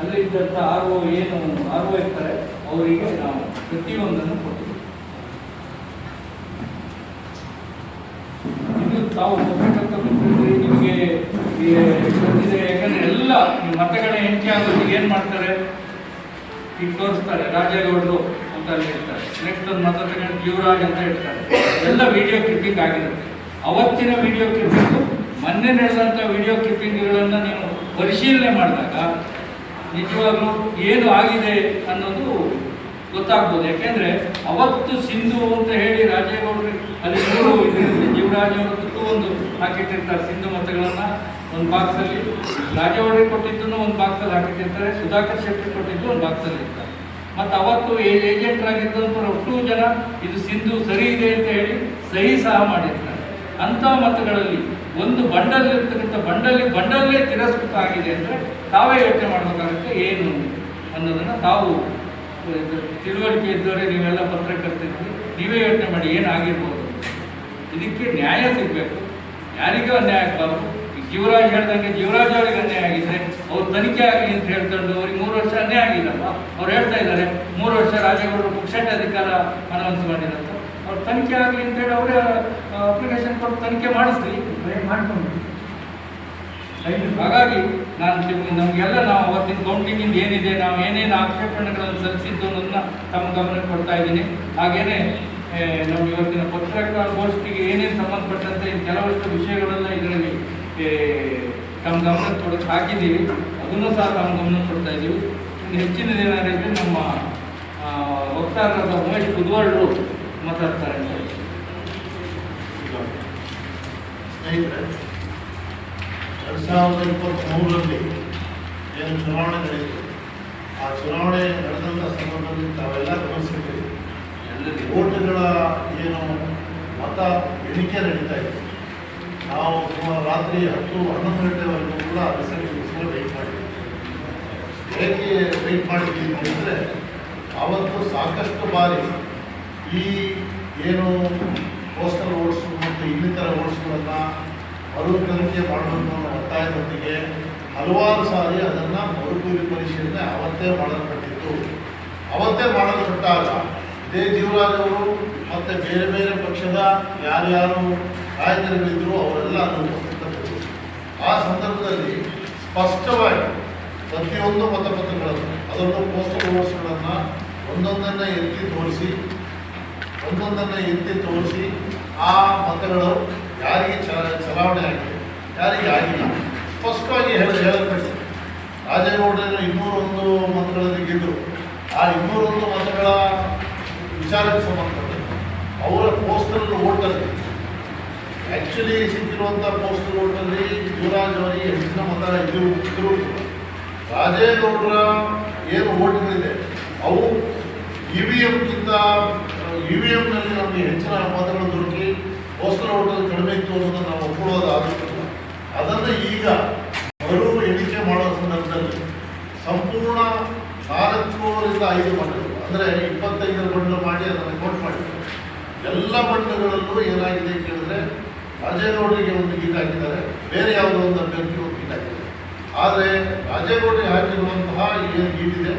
B: ಅಲ್ಲಿದ್ದಂಥ RO ಇರ್ತಾರೆ, ಅವರಿಗೆ ನಾವು ಪ್ರತಿಯೊಂದನ್ನು ಕೊಟ್ಟಿದ್ದೀವಿ. ಇದು ತಾವು ಕೊಟ್ಟಂಥ ನಿಮಗೆ ಬಂದಿದೆ. ಯಾಕಂದರೆ ಎಲ್ಲ ಈ ಮತಗಳ ಎಣಿಕೆ ಆಗೋದಿಗೆ ಏನು ಮಾಡ್ತಾರೆ, ಈಗ ತೋರಿಸ್ತಾರೆ ರಾಜೇಗೌಡರು ಅಂತ ಅಲ್ಲಿ ಇರ್ತಾರೆ, ನೆಕ್ಸ್ಟ್ ಒಂದು ಮತ ತಗೊಂಡು ಜೀವರಾಜ್ ಅಂತ ಇರ್ತಾರೆ. ಎಲ್ಲ ವಿಡಿಯೋ ಕ್ಲಿಪ್ಪಿಂಗ್ ಆಗಿರುತ್ತೆ. ಅವತ್ತಿನ ವಿಡಿಯೋ ಕ್ಲಿಪ್ಪಿಂಗು ಮೊನ್ನೆ ನಡೆದಂಥ ವಿಡಿಯೋ ಕ್ಲಿಪ್ಪಿಂಗ್ಗಳನ್ನು ನೀವು ಪರಿಶೀಲನೆ ಮಾಡಿದಾಗ ನಿಜವಾಗ್ಲೂ ಏನು ಆಗಿದೆ ಅನ್ನೋದು ಗೊತ್ತಾಗ್ಬೋದು. ಯಾಕೆಂದರೆ ಅವತ್ತು ಸಿಂಧು ಅಂತ ಹೇಳಿ ರಾಜೇಗೌಡರು ಅಲ್ಲಿ 3 ಇದರಲ್ಲಿ ಜೀವರಾಜ್ ಅವರದ್ದು ಒಂದು ಹಾಕಿಟ್ಟಿರ್ತಾರೆ. ಸಿಂಧು ಮತಗಳನ್ನು ಒಂದು ಬಾಕ್ಸಲ್ಲಿ, ರಾಜೇಗೌಡರಿಗೆ ಕೊಟ್ಟಿದ್ದನ್ನು ಒಂದು ಬಾಕ್ಸಲ್ಲಿ ಹಾಕಿಟ್ಟಿರ್ತಾರೆ, ಸುಧಾಕರ್ ಶೆಟ್ಟಿ ಕೊಟ್ಟಿದ್ದು ಒಂದು ಬಾಕ್ಸಲ್ಲಿ ಇರ್ತಾರೆ. ಮತ್ತು ಅವತ್ತು ಏಜೆಂಟ್ರಾಗಿದ್ದಂಥವ್ರು 2 ಜನ ಇದು ಸಿಂಧು ಸರಿ ಇದೆ ಅಂತ ಹೇಳಿ ಸಹಿ ಸಹ ಮಾಡಿರ್ತಾರೆ. ಅಂಥ ಮತಗಳಲ್ಲಿ ಒಂದು ಬಂಡಲ್ ಇರ್ತಕ್ಕಂಥ ಬಂಡಲ್ಲೇ ತಿರಸ್ಕೃತ ಆಗಿದೆ ಅಂದರೆ ತಾವೇ ಯೋಚನೆ ಮಾಡಬೇಕಾಗುತ್ತೆ ಏನು ಅನ್ನೋದನ್ನು. ತಾವು ತಿಳುವಳಿಕೆ ಇದ್ದವರೇ ನೀವೆಲ್ಲ ಪತ್ರಕರ್ತಿರ್ತೀವಿ, ನೀವೇ ಯೋಚನೆ ಮಾಡಿ ಏನಾಗಿರ್ಬೋದು. ಇದಕ್ಕೆ ನ್ಯಾಯ ಸಿಗಬೇಕು, ಯಾರಿಗೂ ಅನ್ಯಾಯ ಆಗಬಾರ್ದು. ಜೀವರಾಜ್ ಹೇಳ್ದಂಗೆ ಜೀವರಾಜ್ ಅವರಿಗೆ ಅನ್ಯಾಯ ಆಗಿದ್ರೆ ಅವ್ರು ತನಿಖೆ ಆಗಲಿ ಅಂತ ಹೇಳ್ಕೊಂಡು ಅವ್ರಿಗೆ 3 ವರ್ಷ ಅನ್ಯಾಯ ಆಗಿಲ್ಲಪ್ಪ. ಅವ್ರು ಹೇಳ್ತಾ ಇದ್ದಾರೆ 3 ವರ್ಷ ರಾಜೇಗೌಡರು ಪುಕ್ಷಟೆ ಅಧಿಕಾರ ಅನೌನ್ಸ್ ಮಾಡಿರಂತ. ಅವ್ರು ತನಿಖೆ ಆಗಲಿ ಅಂತೇಳಿ ಅವರೇ ಅಪ್ಲಿಕೇಶನ್ ಕೊಟ್ಟು ತನಿಖೆ ಮಾಡಿಸ್ಲಿ, ಮಾಡ್ಕೊಂಡು. ಹಾಗಾಗಿ ನಮಗೆಲ್ಲ ನಾವು ಅವತ್ತಿನ ಕೌಂಟಿಂಗಿಂದ ಏನಿದೆ, ನಾವು ಏನೇನು ಆಕ್ಷೇಪಣೆಗಳನ್ನು ಸಲ್ಲಿಸಿದ್ದು ಅನ್ನೋದನ್ನ ತಮ್ಮ ಗಮನಕ್ಕೆ ಕೊಡ್ತಾ ಇದ್ದೀನಿ. ಹಾಗೇನೆ ನಮ್ಮ ಇವತ್ತಿನ ಪತ್ರಗೋಷ್ಠಿಗೆ ಏನೇನು ಸಂಬಂಧಪಟ್ಟಂತೆ ಕೆಲವಷ್ಟು ವಿಷಯಗಳೆಲ್ಲ ಇದರಲ್ಲಿ ತಮ್ಮ ಗಮನಕ್ಕೆ ಹಾಕಿದ್ದೀವಿ. ಅದನ್ನು ಸಹ ತಮ್ಮ ಗಮನಕ್ಕೆ ಕೊಡ್ತಾ ಇದ್ದೀವಿ. ಇನ್ನು ಹೆಚ್ಚಿನದೇನಾದ್ರೆ ನಮ್ಮ ವಕ್ತಾರರಾದ ಉಮೇಶ್ ಕುದ್ವಾಳ್ರು ಮಾತಾಡ್ತಾರೆ.
C: ಸ್ನೇಹಿತರೆ, 2023ರಲ್ಲಿ ಏನು ಚುನಾವಣೆ ನಡೆಯಿತು, ಆ ಚುನಾವಣೆ ನಡೆದಂಥ ಸಂದರ್ಭದಲ್ಲಿ ತಾವೆಲ್ಲ ಗಮನಿಸಿದ್ದೀವಿ. ಓಟುಗಳ ಏನು ಮತ ಎಣಿಕೆ ನಡೀತಾ ಇತ್ತು. ನಾವು ಸುಮಾರು ರಾತ್ರಿ 10-11 ಗಂಟೆವರೆಗೂ ಕೂಡ ರಿಸಲ್ಟ್ಗೋಸ್ಕರ ವೆಯ್ಟ್ ಮಾಡಿದ್ವಿ. ಹೇಗೆ ವೆಯ್ಟ್ ಮಾಡಿದ್ದೀವಿ ಅಂತಂದರೆ, ಆವತ್ತು ಸಾಕಷ್ಟು ಬಾರಿ ಈ ಏನು ಪೋಸ್ಟಲ್ ವೋಟ್ಸ್ ಮತ್ತು ಇನ್ನಿತರ ವೋಟ್ಸ್ಗಳನ್ನು ಮರುತನಿಖೆ ಮಾಡಬೇಕು ಅನ್ನೋ ಒತ್ತಾಯದೊಂದಿಗೆ ಹಲವಾರು ಸಾರಿ ಅದನ್ನು ಪರಿಶೀಲನೆ ಅವತ್ತೇ ಮಾಡಲ್ಪಟ್ಟಿತ್ತು. ಅವತ್ತೇ ಮಾಡಲ್ಪಟ್ಟಾಗ ಇದೇ ಜೀವರಾಜ್ ಅವರು ಮತ್ತು ಬೇರೆ ಬೇರೆ ಪಕ್ಷದ ಯಾರ್ಯಾರು ನಾಯಕರುಗಳಿದ್ದರು ಅವರೆಲ್ಲ ಅದು ಉಪಸ್ಥಿತರಿದ್ದರು. ಆ ಸಂದರ್ಭದಲ್ಲಿ ಸ್ಪಷ್ಟವಾಗಿ ಪ್ರತಿಯೊಂದು ಮತಪತ್ರಗಳನ್ನು, ಅದರಲ್ಲೂ ಪೋಸ್ಟಲ್ ವೋಟ್ಸ್ಗಳನ್ನು ಒಂದೊಂದನ್ನು ಎತ್ತಿ ತೋರಿಸಿ ಆ ಮತಗಳು ಯಾರಿಗೆ ಚಲಾವಣೆ ಆಗಿದೆ, ಯಾರಿಗೆ ಆಗಿಲ್ಲ ಸ್ಪಷ್ಟವಾಗಿ ಹೇಳಲ್ಪಟ್ಟಿದೆ. ರಾಜೇಗೌಡರು 201 ಮತಗಳಲ್ಲಿ ಗೆದ್ದರು. ಆ 201 ಮತಗಳ ವಿಚಾರಕ್ಕೆ ಸಂಬಂಧಪಟ್ಟಂತೆ ಅವರ ಪೋಸ್ಟಲ್ ವೋಟಲ್ಲಿ ಆ್ಯಕ್ಚುಲಿ ಸಿಕ್ಕಿರುವಂಥ ಪೋಸ್ಟಲ್ ವೋಟಲ್ಲಿ ಜೀವರಾಜ್ ಅವರಿಗೆ ಹೆಚ್ಚಿನ ಮತ ಇದ್ದರೂ ರಾಜೇಗೌಡರ ಏನು ವೋಟ್ಗಳಿದೆ ಅವು ಇವಿಎಂನಲ್ಲಿ ನಮಗೆ ಹೆಚ್ಚಿನ ಮತಗಳು ದೊರಕಿ ಪೋಸ್ಟಲ್ ವೋಟಲ್ಲಿ ಕಡಿಮೆ ಇತ್ತು ಅನ್ನೋದನ್ನು ನಾವು ಒಪ್ಕೊಳ್ಳೋದಾಗುತ್ತಿಲ್ಲ. ಅದನ್ನು ಈಗ ಮರು ಎಣಿಕೆ ಮಾಡೋ ಸಂದರ್ಭದಲ್ಲಿ ಸಂಪೂರ್ಣ 4ರಿಂದ 5 ಬಣ್ಣಗಳು, ಅಂದರೆ 25 ಬಣ್ಣ ಮಾಡಿ ಅದನ್ನು ಕೋಟ್ ಮಾಡಿದ್ದಾರೆ. ಎಲ್ಲ ಬಣ್ಣಗಳಲ್ಲೂ ಏನಾಗಿದೆ ಕೇಳಿದ್ರೆ ರಾಜೇಗೌಡರಿಗೆ ಒಂದು ಗೀಟ್ ಹಾಕಿದ್ದಾರೆ, ಬೇರೆ ಯಾವುದೋ ಒಂದು ಅಭ್ಯರ್ಥಿಗೆ ಒಂದು ಗೀಟ್ ಹಾಕಿದ್ದಾರೆ. ಆದರೆ ರಾಜೇಗೌಡರಿಗೆ ಹಾಕಿರುವಂತಹ ಏನು ಗೀಟಿದೆ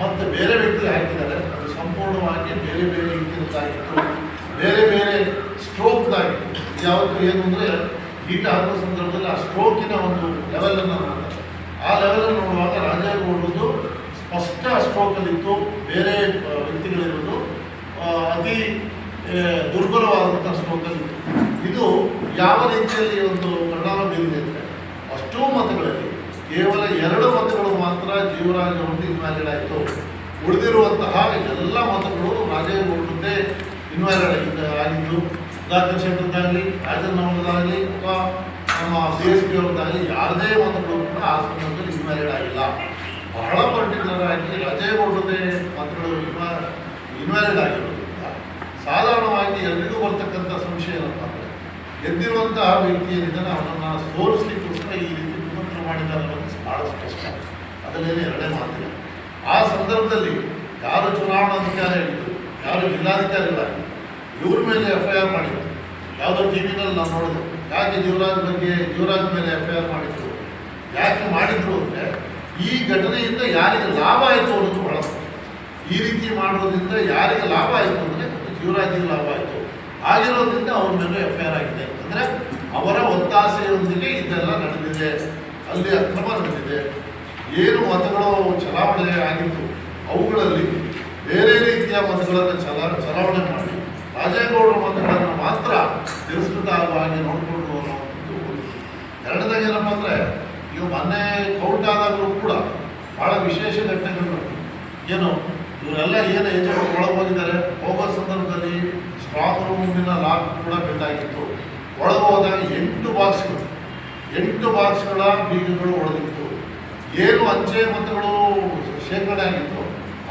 C: ಮತ್ತು ಬೇರೆ ವ್ಯಕ್ತಿಗೆ ಹಾಕಿದ್ದಾರೆ, ಅದು ಸಂಪೂರ್ಣವಾಗಿ ಬೇರೆ ಬೇರೆ ರೀತಿಯದ್ದಾಗಿತ್ತು, ಬೇರೆ ಬೇರೆ ಸ್ಟ್ರೋಕ್ದಾಗಿತ್ತು. ಯಾವತ್ತು ಏನು ಅಂದರೆ ಗೀಟ ಹಾಕುವ ಸಂದರ್ಭದಲ್ಲಿ ಆ ಸ್ಟ್ರೋಕಿನ ಒಂದು ಲೆವೆಲನ್ನು ನೋಡ್ತಾರೆ. ಆ ಲೆವೆಲನ್ನು ನೋಡುವಾಗ ರಾಜೇಗೌಡರದ್ದು ಸ್ಪಷ್ಟ ಸ್ಟ್ರೋಕಲ್ಲಿತ್ತು, ಬೇರೆ ವ್ಯಕ್ತಿಗಳಿರೋದು ಅತಿ ದುರ್ಬಲವಾದಂಥ ಸ್ಟ್ರೋಕಲ್ಲಿತ್ತು. ಇದು ಯಾವ ರೀತಿಯಲ್ಲಿ ಒಂದು ಪರಿಣಾಮ ಬೀರಿದೆ ಅಂದರೆ, ಅಷ್ಟೂ ಮತಗಳಲ್ಲಿ ಕೇವಲ 2 ಮತಗಳು ಮಾತ್ರ ಜೀವರಾಜ್ ಅವರದ್ದು ಇನ್ವ್ಯಾಲಿಡ್ ಆಯಿತು. ಉಳಿದಿರುವಂತಹ ಎಲ್ಲ ಮತಗಳು ರಾಜೇಗೌಡರದ್ದೇ ಇನ್ವ್ಯಾಲಿಡ್ ಆಗಿದ್ದು. ಸುಧಾಕರ್ ಶೆಟ್ಟರ್ದಾಗಲಿ, ರಾಜನ್ ಅವರದ್ದಾಗಲಿ ಅಥವಾ ನಮ್ಮ BSP ಅವ್ರದ್ದಾಗಲಿ ಯಾರದೇ ಮತಗಳು ಕೂಡ ಆ ಸಂದರ್ಭದಲ್ಲಿ ಇನ್ವ್ಯಾಲಿಡ್ ಆಗಿಲ್ಲ. ಬಹಳ ಪರ್ಟಿಕ್ಯುಲರ್ ಆಗಿ ರಾಜೇಗೌಡರದೇ ಮತಗಳು ಇನ್ವ್ಯಾಲಿಡ್ ಆಗಿರೋದ್ರಿಂದ ಸಾಧಾರಣವಾಗಿ ಎಲ್ರಿಗೂ ಬರ್ತಕ್ಕಂಥ ಸಂಶಯ ಏನಪ್ಪ ಅಂದರೆ, ಗೆದ್ದಿರುವಂತಹ ವ್ಯಕ್ತಿ ಏನಿದ್ದಾನೆ ಅವನನ್ನು ಸೋಲಿಸಲಿಕ್ಕೋಸ್ಕರ ಈ ರೀತಿ ಕುತಂತ್ರ ಮಾಡಿದ್ದಾರೆ ಅನ್ನೋದು ಭಾಳ ಸ್ಪಷ್ಟ. ಅದರಲ್ಲಿ 2 ಮಾತಿಲ್ಲ. ಆ ಸಂದರ್ಭದಲ್ಲಿ ಯಾರು ಚುನಾವಣಾಧಿಕಾರಿ ಆಗಿದ್ದು, ಯಾರು ಜಿಲ್ಲಾಧಿಕಾರಿಗಳಾಗಿದ್ದು, ಇವ್ರ ಮೇಲೆ FIR ಮಾಡಿದ್ರು. ಯಾವುದೋ ಟಿವಿನಲ್ಲಿ ನಾವು ನೋಡಿದೆ. ಯಾಕೆ ಜೀವರಾಜ್ ಮೇಲೆ FIR ಮಾಡಿದ್ರು, ಯಾಕೆ ಮಾಡಿದ್ರು ಅಂದರೆ ಈ ಘಟನೆಯಿಂದ ಯಾರಿಗೆ ಲಾಭ ಆಯಿತು ಅನ್ನೋದು ಬಹಳ. ಈ ರೀತಿ ಮಾಡೋದ್ರಿಂದ ಯಾರಿಗೆ ಲಾಭ ಆಯಿತು ಅಂದರೆ ಜೀವರಾಜಿಗೆ ಲಾಭ ಆಯಿತು. ಆಗಿರೋದ್ರಿಂದ ಅವ್ರ ಮೇಲೆ FIR ಆಗಿದೆ. ಅಂದರೆ ಅವರ ಒತ್ತಾಸೆಯೊಂದಿಗೆ ಇದೆಲ್ಲ ನಡೆದಿದೆ, ಅಲ್ಲಿ ಅಕ್ರಮ ನಡೆದಿದೆ. ಏನು ಮತಗಳು ಚಲಾವಣೆ ಆಗಿತ್ತು ಅವುಗಳಲ್ಲಿ ಬೇರೆ ರೀತಿಯ ಮತಗಳನ್ನು ಚಲಾವಣೆ ಮಾಡಿ ರಾಜೇಗೌಡರ ಮತಗಳನ್ನು ಮಾತ್ರ ತಿರಸ್ಕೃತ ಆಗುವ ಹಾಗೆ ನೋಡಿಕೊಂಡು ಅನ್ನೋದು ಒಂದು. ಎರಡನೇದಾಗಿ ಏನಪ್ಪ ಅಂದರೆ, ಈಗ ಮೊನ್ನೆ ಕೌಂಟ್ ಆದಾಗಲೂ ಕೂಡ ಭಾಳ ವಿಶೇಷ ಘಟನೆಗಳು ಏನು ಇವರೆಲ್ಲ ಏನು ಏಜೆಂಟ್ ಒಳಗೆ ಹೋಗಿದ್ದಾರೆ. ಹೋಗೋ ಸಂದರ್ಭದಲ್ಲಿ ಸ್ಟ್ರಾಂಗ್ ರೂಮಿನ ಲಾಕ್ ಕೂಡ ಬೇಕಾಗಿತ್ತು. ಒಳಗೆ ಹೋದಾಗ 8 ಬಾಕ್ಸ್ಗಳ ಬೀಗಗಳು ಒಳಗಿತ್ತು. ಏನು ಅಂಚೆ ಮತಗಳು ಶೇಖರಣೆ ಆಗಿತ್ತು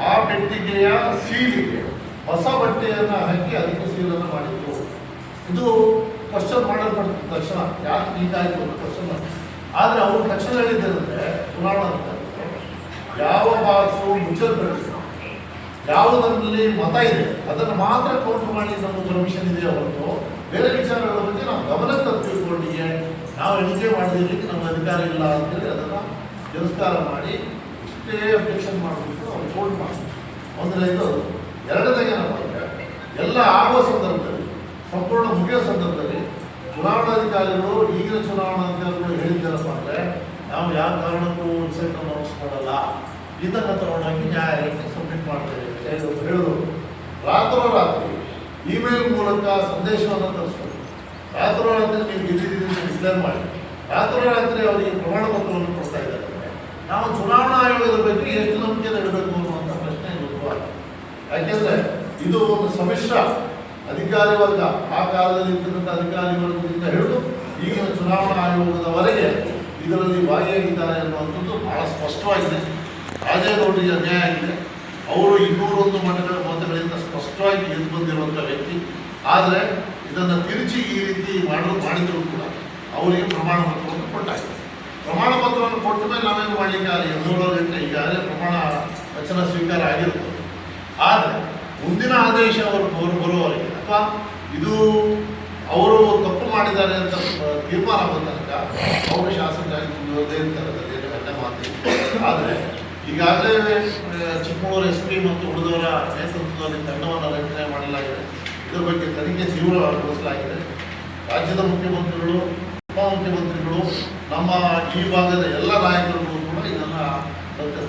C: ಆ ಪೆಟ್ಟಿಗೆಯ ಸೀಲಿಗೆ ಹೊಸ ಬಟ್ಟೆಯನ್ನು ಹಾಕಿ ಅದಕ್ಕೆ ಸೀಲನ್ನು ಮಾಡಿತ್ತು. ಇದು ಕ್ವಶನ್ ಮಾಡಲ್ಪಡ್ತ ತಕ್ಷಣ ಯಾಕೆ ಹೀಗಾಯಿತು ಅಂತ ಕ್ವಶನ್ ಮಾಡಿ. ಆದರೆ ಅವರು ತಕ್ಷಣ ಹೇಳಿದ್ದೇನೆಂದರೆ, ಚುನಾವಣಾಧಿಕಾರಿ ಯಾವ ಬಾಕ್ಸು ಮುಚ್ಚಲ್ಪಟ್ಟಿದೆ, ಯಾವುದರಲ್ಲಿ ಮತ ಇದೆ ಅದನ್ನು ಮಾತ್ರ ಕೌಂಟ್ ಮಾಡಿ ನಮ್ಮ ಪರ್ಮಿಷನ್ ಇದೆ ಹೊರತು ಬೇರೆ ವಿಚಾರಗಳ ಬಗ್ಗೆ ನಾವು ಗಮನ ತರ್ತೀವಿ ಕೋರ್ಟಿಗೆ. ನಾವು ಎಣಿಕೆ ಮಾಡದಿರಲಿಕ್ಕೆ ನಮ್ಮ ಅಧಿಕಾರ ಇಲ್ಲ ಅಂತೇಳಿ ಅದನ್ನು ತಿರಸ್ಕಾರ ಮಾಡಿ ಇಷ್ಟೇ ಅಬ್ಜೆಕ್ಷನ್ ಮಾಡಬೇಕು ಅವ್ರು ಕೋರ್ಟ್ ಮಾಡಿ. ಅಂದರೆ ಇದು ಎರಡನೇಗೆ ಏನಪ್ಪ ಅಂದರೆ ಎಲ್ಲ ಆಗುವ ಸಂದರ್ಭದಲ್ಲಿ ಸಂಪೂರ್ಣ ಮುಗಿಯೋ ಸಂದರ್ಭದಲ್ಲಿ ಚುನಾವಣಾಧಿಕಾರಿಗಳು ಈಗಿನ ಚುನಾವಣಾಧಿಕಾರಿಗಳು ಹೇಳಿದ್ದಾರಪ್ಪ ಅಂದರೆ ನಾವು ಯಾವ ಕಾರಣಕ್ಕೂ ರಿಸಲ್ಟ್ ಅನೌನ್ಸ್ ಮಾಡಲ್ಲ, ಇದನ್ನು ತಗೊಂಡೋಗಿ ನ್ಯಾಯಾಲಯಕ್ಕೆ ಸಬ್ಮಿಟ್ ಮಾಡ್ತೇವೆ ಹೇಳೋದು. ರಾತ್ರೋರಾತ್ರಿ ಇಮೇಲ್ ಮೂಲಕ ಸಂದೇಶವನ್ನು ತರಿಸ್ಬೇಕು. ರಾತ್ರೋರಾತ್ರಿ ನೀವು ಗೆದ್ದಿದ್ದೀರಿ ಡಿಕ್ಲೇರ್ ಮಾಡಿ ರಾತ್ರೋರಾತ್ರಿ ಅವರಿಗೆ ಪ್ರಮಾಣ ಪತ್ರವನ್ನು ಕೊಡ್ತಾ ಇದ್ದಾರೆ. ನಾವು ಚುನಾವಣಾ ಆಯೋಗದ ಬಗ್ಗೆ ಎಷ್ಟು ನಂಬಿಕೆಯನ್ನು ಇಡಬೇಕು ಅನ್ನುವಂಥ ಪ್ರಶ್ನೆ ಗೊತ್ತುವಾಗ. ಯಾಕೆಂದರೆ ಇದು ಒಂದು ಸಮ್ಮಿಶ್ರ ಅಧಿಕಾರಿ ವರ್ಗ, ಆ ಕಾಲದಲ್ಲಿ ಇರ್ತಕ್ಕಂಥ ಅಧಿಕಾರಿ ವರ್ಗದಿಂದ ಹಿಡಿದು ಈಗಿನ ಚುನಾವಣಾ ಆಯೋಗದವರೆಗೆ ಇದರಲ್ಲಿ ಭಾಗಿಯಾಗಿದ್ದಾರೆ ಅನ್ನುವಂಥದ್ದು ಬಹಳ ಸ್ಪಷ್ಟವಾಗಿದೆ. ರಾಜೇಗೌಡರಿಗೆ ಅನ್ಯಾಯ ಆಗಿದೆ. ಅವರು 201 ಮತಗಳಿಂದ ಸ್ಪಷ್ಟವಾಗಿ ಗೆದ್ದು ಬಂದಿರುವಂಥ ವ್ಯಕ್ತಿ. ಆದರೆ ಇದನ್ನು ತಿರುಚಿ ಈ ರೀತಿ ಮಾಡಿದರೂ ಕೂಡ ಅವರಿಗೆ ಪ್ರಮಾಣ ಪತ್ರವನ್ನು ಕೊಟ್ಟಾಗಿದೆ. ಪ್ರಮಾಣ ಪತ್ರವನ್ನು ಕೊಟ್ಟ ಮೇಲೆ ನಾವೇನು ಮಾಡಲಿಕ್ಕೆ 2 ಗಂಟೆ ಈಗಾಗಲೇ ಪ್ರಮಾಣ ವಚನ ಸ್ವೀಕಾರ ಆಗಿರ್ತದೆ. ಆದರೆ ಮುಂದಿನ ಆದೇಶ ಅವರು ಬರುವವರೆಗೆ ಅಥವಾ ಇದು ಅವರು ತಪ್ಪು ಮಾಡಿದ್ದಾರೆ ಅಂತ ತೀರ್ಮಾನ ಬಂದ ತನಕ ಅವರು ಶಾಸಕರಾಗಿ ಮುಂದುವರೆದೇ ಇರ್ತಾರೆ. ಅದೇನು ಗಂಟೆ ಮಾತು. ಆದರೆ ಈಗಾಗಲೇ ಚಿಕ್ಕಮಗಳೂರು SP ಮತ್ತು ಉಳಿದವರ ನೇತೃತ್ವದಲ್ಲಿ ತಂಡವನ್ನು ರಚನೆ ಮಾಡಲಾಗಿದೆ. ಇದರ ಬಗ್ಗೆ ತನಿಖೆ ತೀವ್ರಗೊಳಿಸಲಾಗಿದೆ. ರಾಜ್ಯದ ಮುಖ್ಯಮಂತ್ರಿಗಳು, ಉಪಮುಖ್ಯಮಂತ್ರಿಗಳು, ನಮ್ಮ ಈ ಭಾಗದ ಎಲ್ಲ ನಾಯಕರುಗಳು ಕೂಡ ಇದನ್ನು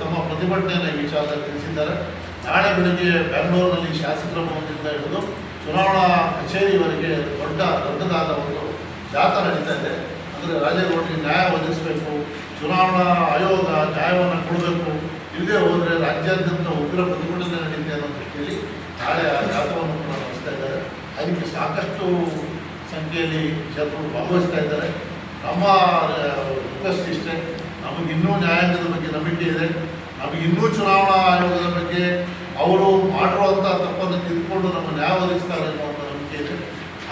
C: ತಮ್ಮ ಪ್ರತಿಭಟನೆಯನ್ನು ಈ ವಿಚಾರದಲ್ಲಿ ತಿಳಿಸಿದ್ದಾರೆ. ನಾಳೆ ಬೆಳಗ್ಗೆ ಬೆಂಗಳೂರಿನಲ್ಲಿ ಶಾಸಕರ ಭವನದಿಂದ ಹಿಡಿದು ಚುನಾವಣಾ ಕಚೇರಿವರೆಗೆ ದೊಡ್ಡದಾದ ಒಂದು ಜಾಥಾ ನಡೀತಾ ಇದೆ. ಅಂದರೆ ರಾಜೇಗೌಡರಿಗೆ ನ್ಯಾಯ ಒದಗಿಸಬೇಕು, ಚುನಾವಣಾ ಆಯೋಗ ನ್ಯಾಯವನ್ನು ಕೊಡಬೇಕು, ಇಲ್ಲದೆ ಹೋದರೆ ರಾಜ್ಯಾದ್ಯಂತ ಉಗ್ರ ಪ್ರತಿಭಟನೆ ನಡೀತೆ ಅನ್ನೋ ದೃಷ್ಟಿಯಲ್ಲಿ ನಾಳೆ ಆ ಜಾಥಾವನ್ನು ಕೂಡ ನಡೆಸ್ತಾ ಇದ್ದಾರೆ. ಅದಕ್ಕೆ ಸಾಕಷ್ಟು ಸಂಖ್ಯೆಯಲ್ಲಿ ಜನರು ಭಾಗವಹಿಸ್ತಾ ಇದ್ದಾರೆ. ನಮ್ಮ ರಿಕ್ವೆಸ್ಟ್ ಇಷ್ಟೇ, ನಮಗಿನ್ನೂ ನ್ಯಾಯಾಂಗದ ಬಗ್ಗೆ ನಂಬಿಕೆ ಇದೆ. ನಮಗಿನ್ನೂ ಚುನಾವಣಾ ಆಯೋಗದ ಬಗ್ಗೆ ಅವರು ಮಾಡಿರುವಂಥ ತಪ್ಪನ್ನು ತಿದ್ದುಕೊಂಡು ನಮ್ಮ ನ್ಯಾಯ ಒದಗಿಸ್ತಾರೆ ಅನ್ನುವಂಥ ನಂಬಿಕೆ ಇದೆ.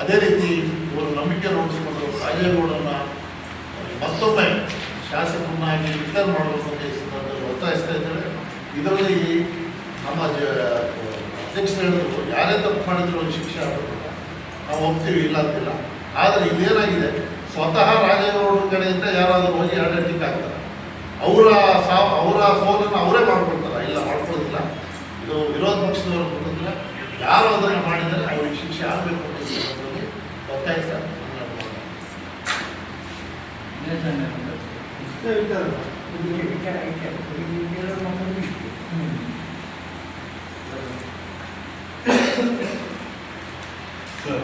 C: ಅದೇ ರೀತಿ ಇವರು ನಂಬಿಕೆ ರೂಢಿಸಿಕೊಂಡು ರಾಜೇಗೌಡರನ್ನ ಮತ್ತೊಮ್ಮೆ ಶಾಸಕರನ್ನಾಗಿ ಡಿಕ್ಲೇರ್ ಮಾಡಬೇಕು ಅಂತ ಈ ಸಂದರ್ಭದಲ್ಲಿ ಒತ್ತಾಯಿಸ್ತಾ ಇದ್ದಾರೆ. ಇದರಲ್ಲಿ ನಮ್ಮ ಅಧ್ಯಕ್ಷರು ಹೇಳಿದ್ರು, ಯಾರೇ ತಪ್ಪು ಮಾಡಿದ್ರು ಒಂದು ಶಿಕ್ಷೆ ಆಗಬೇಕು, ನಾವು ಒಪ್ತೀವಿ, ಇಲ್ಲ ಅಂತಿಲ್ಲ. ಆದರೆ ಇದೇನಾಗಿದೆ, ಸ್ವತಃ ರಾಜೇಗೌಡರ ಕಡೆಯಿಂದ ಯಾರಾದರೂ ಹೋಗಿ ಎರಡೆಟ್ಟಿಗೆ ಆಗ್ತಾರೆ. ಅವರ ಸೋಲನ್ನು ಅವರೇ ಮಾಡ್ಕೊಳ್ತಾರೆ, ಇಲ್ಲ ಮಾಡ್ಕೊಳ್ಳೋದಿಲ್ಲ. ಇದು ವಿರೋಧ ಪಕ್ಷದವರು ಕೊಡೋದಿಲ್ಲ. ಯಾರು ಅದನ್ನು ಮಾಡಿದರೆ ಅವರಿಗೆ ಶಿಕ್ಷೆ ಆಗಬೇಕು ಅಂತ ಈ ಸಂದರ್ಭದಲ್ಲಿ ಒತ್ತಾಯಿಸ್ತಾರೆ.
D: ಸರ್